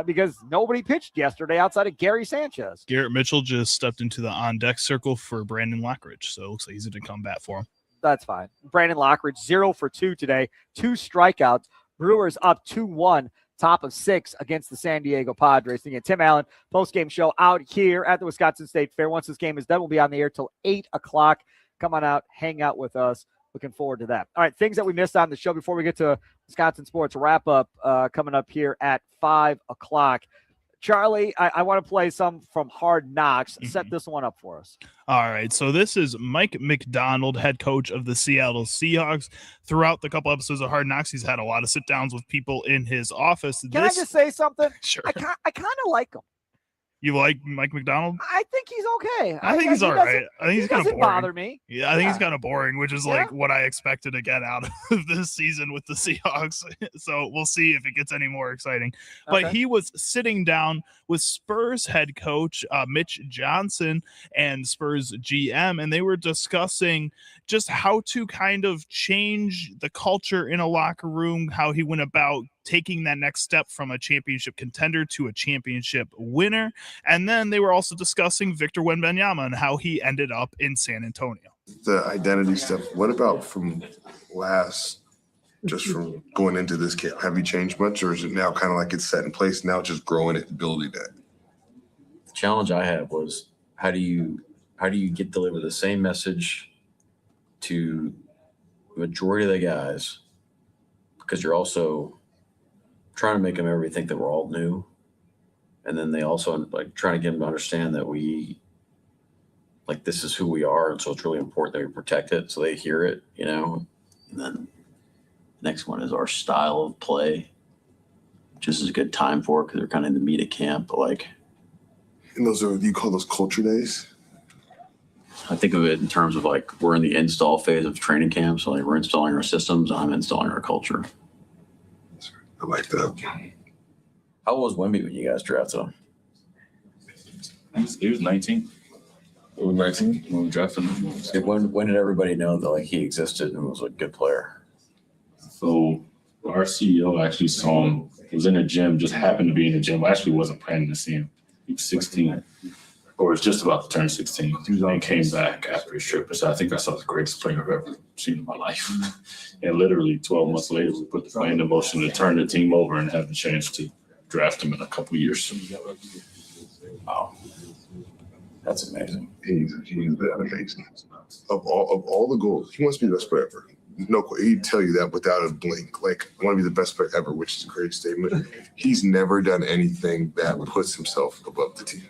S1: because nobody pitched yesterday outside of Gary Sanchez.
S2: Garrett Mitchell just stepped into the on-deck circle for Brandon Lockridge, so it looks like he's going to come back for him.
S1: That's fine. Brandon Lockridge, 0 for 2 today, 2 strikeouts. Brewers up 2-1, top of 6 against the San Diego Padres. Again, Tim Allen, post-game show out here at the Wisconsin State Fair. Once this game is done, we'll be on the air till 8 o'clock. Come on out, hang out with us. Looking forward to that. All right, things that we missed on the show before we get to Wisconsin Sports wrap-up coming up here at 5 o'clock. Charlie, I want to play some from Hard Knocks. Set this one up for us.
S2: All right, so this is Mike McDonald, head coach of the Seattle Seahawks. Throughout the couple episodes of Hard Knocks, he's had a lot of sit-downs with people in his office.
S1: Can I just say something?
S2: Sure.
S1: I kind of like him.
S2: You like Mike McDonald?
S1: I think he's okay.
S2: I think he's all right. I think he's kind of boring.
S1: Bother me.
S2: Yeah, I think he's kind of boring, which is like what I expected to get out of this season with the Seahawks. So we'll see if it gets any more exciting. But he was sitting down with Spurs head coach Mitch Johnson and Spurs GM, and they were discussing just how to kind of change the culture in a locker room, how he went about taking that next step from a championship contender to a championship winner. And then they were also discussing Victor Wembanyama and how he ended up in San Antonio.
S10: The identity stuff, what about from from going into this camp? Have you changed much, or is it now kind of like it's set in place, now just growing it and building it?
S11: The challenge I had was how do you deliver the same message to the majority of the guys, because you're also trying to make them everybody think that we're all new. And then they also like trying to get them to understand that this is who we are. And so it's really important that we protect it so they hear it, And then the next one is our style of play, which is a good time for it because they're kind of in the meat of camp. But
S10: and those are, you call those culture days?
S11: I think of it in terms of we're in the install phase of training camp. So we're installing our systems and I'm installing our culture.
S10: I like that.
S11: How old was Wemby when you guys drafted him?
S12: He was 19.
S10: He was 19
S12: when we drafted him.
S11: When did everybody know that he existed and was a good player?
S12: So our CEO actually saw him. He was in the gym, just happened to be in the gym. I actually wasn't planning to see him. He was 16, or was just about to turn 16. And came back after his trip and said, I think I saw the greatest player I've ever seen in my life. And literally 12 months later, we put the plan in motion to turn the team over and have the chance to draft him in a couple years.
S11: Wow. That's amazing.
S10: He's amazing. Of all the goals, he wants to be the best player ever. No, he'd tell you that without a blink. I want to be the best player ever, which is a great statement. He's never done anything that puts himself above the team,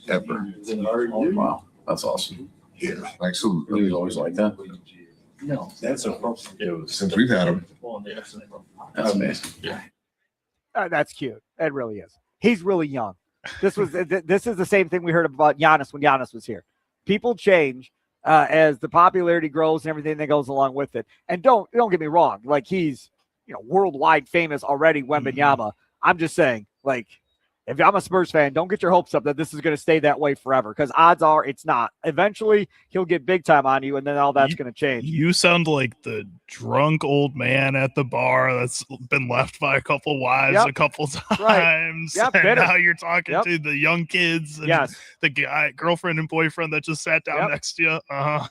S10: ever.
S11: Wow, that's awesome.
S10: Yeah, absolutely.
S11: He was always like that.
S12: No, that's a problem.
S10: Since we've had him.
S11: That's amazing.
S12: Yeah.
S1: That's cute. It really is. He's really young. This is the same thing we heard about Giannis when Giannis was here. People change as the popularity grows and everything that goes along with it. And don't get me wrong. He's worldwide famous already, Wembanyama. I'm just saying, if I'm a Spurs fan, don't get your hopes up that this is going to stay that way forever, because odds are it's not. Eventually, he'll get big time on you, and then all that's going to change.
S2: You sound like the drunk old man at the bar that's been left by a couple wives a couple times.
S1: Right. Yep,
S2: and now you're talking to the young kids and
S1: Yes.
S2: the guy, girlfriend and boyfriend that just sat down next to you. Uh-huh.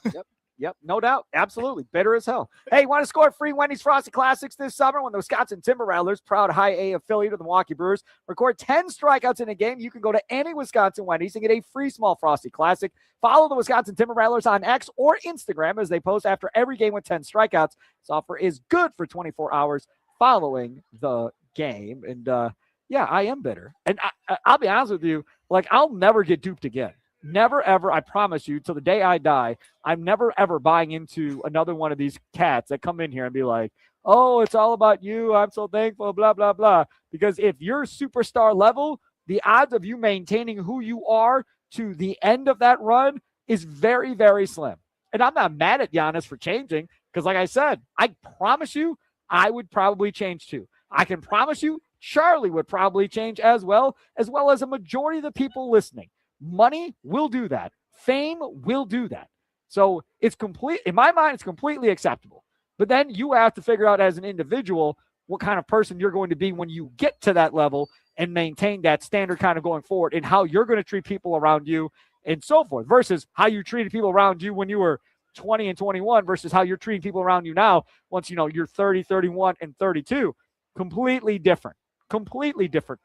S1: Yep, no doubt. Absolutely. Bitter as hell. Hey, want to score free Wendy's Frosty Classics this summer when the Wisconsin Timber Rattlers, proud High A affiliate of the Milwaukee Brewers, record 10 strikeouts in a game? You can go to any Wisconsin Wendy's and get a free small Frosty Classic. Follow the Wisconsin Timber Rattlers on X or Instagram as they post after every game with 10 strikeouts. This offer is good for 24 hours following the game. And I am bitter. And I'll be honest with you, like, I'll never get duped again. Never, ever, I promise you, till the day I die, I'm never, ever buying into another one of these cats that come in here and be like, oh, it's all about you. I'm so thankful, blah, blah, blah. Because if you're superstar level, the odds of you maintaining who you are to the end of that run is very, very slim. And I'm not mad at Giannis for changing, because like I said, I promise you, I would probably change too. I can promise you, Charlie would probably change as well as a majority of the people listening. Money will do that. Fame will do that. So it's complete, in my mind, it's completely acceptable. But then you have to figure out as an individual what kind of person you're going to be when you get to that level and maintain that standard kind of going forward, and how you're going to treat people around you and so forth, versus how you treated people around you when you were 20 and 21 versus how you're treating people around you now once you're 30, 31, and 32. Completely different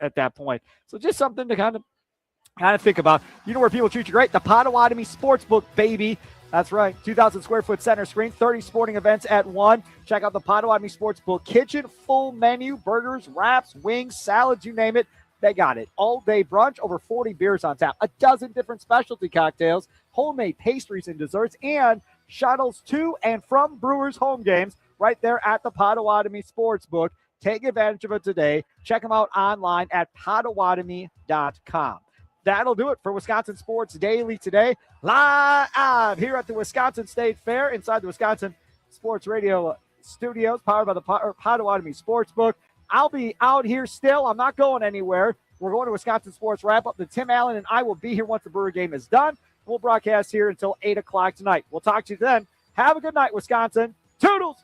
S1: at that point. So just something to kind of think about. You know where people treat you great? The Potawatomi Sportsbook, baby. That's right. 2,000 square foot center screen, 30 sporting events at one. Check out the Potawatomi Sportsbook kitchen, full menu, burgers, wraps, wings, salads, you name it. They got it. All day brunch, over 40 beers on tap, a dozen different specialty cocktails, homemade pastries and desserts, and shuttles to and from Brewers home games right there at the Potawatomi Sportsbook. Take advantage of it today. Check them out online at Potawatomi.com. That'll do it for Wisconsin Sports Daily today. Live here at the Wisconsin State Fair inside the Wisconsin Sports Radio studios, powered by the Potawatomi Sportsbook. I'll be out here still. I'm not going anywhere. We're going to Wisconsin Sports Wrap-Up. The Tim Allen and I will be here once the Brewer game is done. We'll broadcast here until 8 o'clock tonight. We'll talk to you then. Have a good night, Wisconsin. Toodles!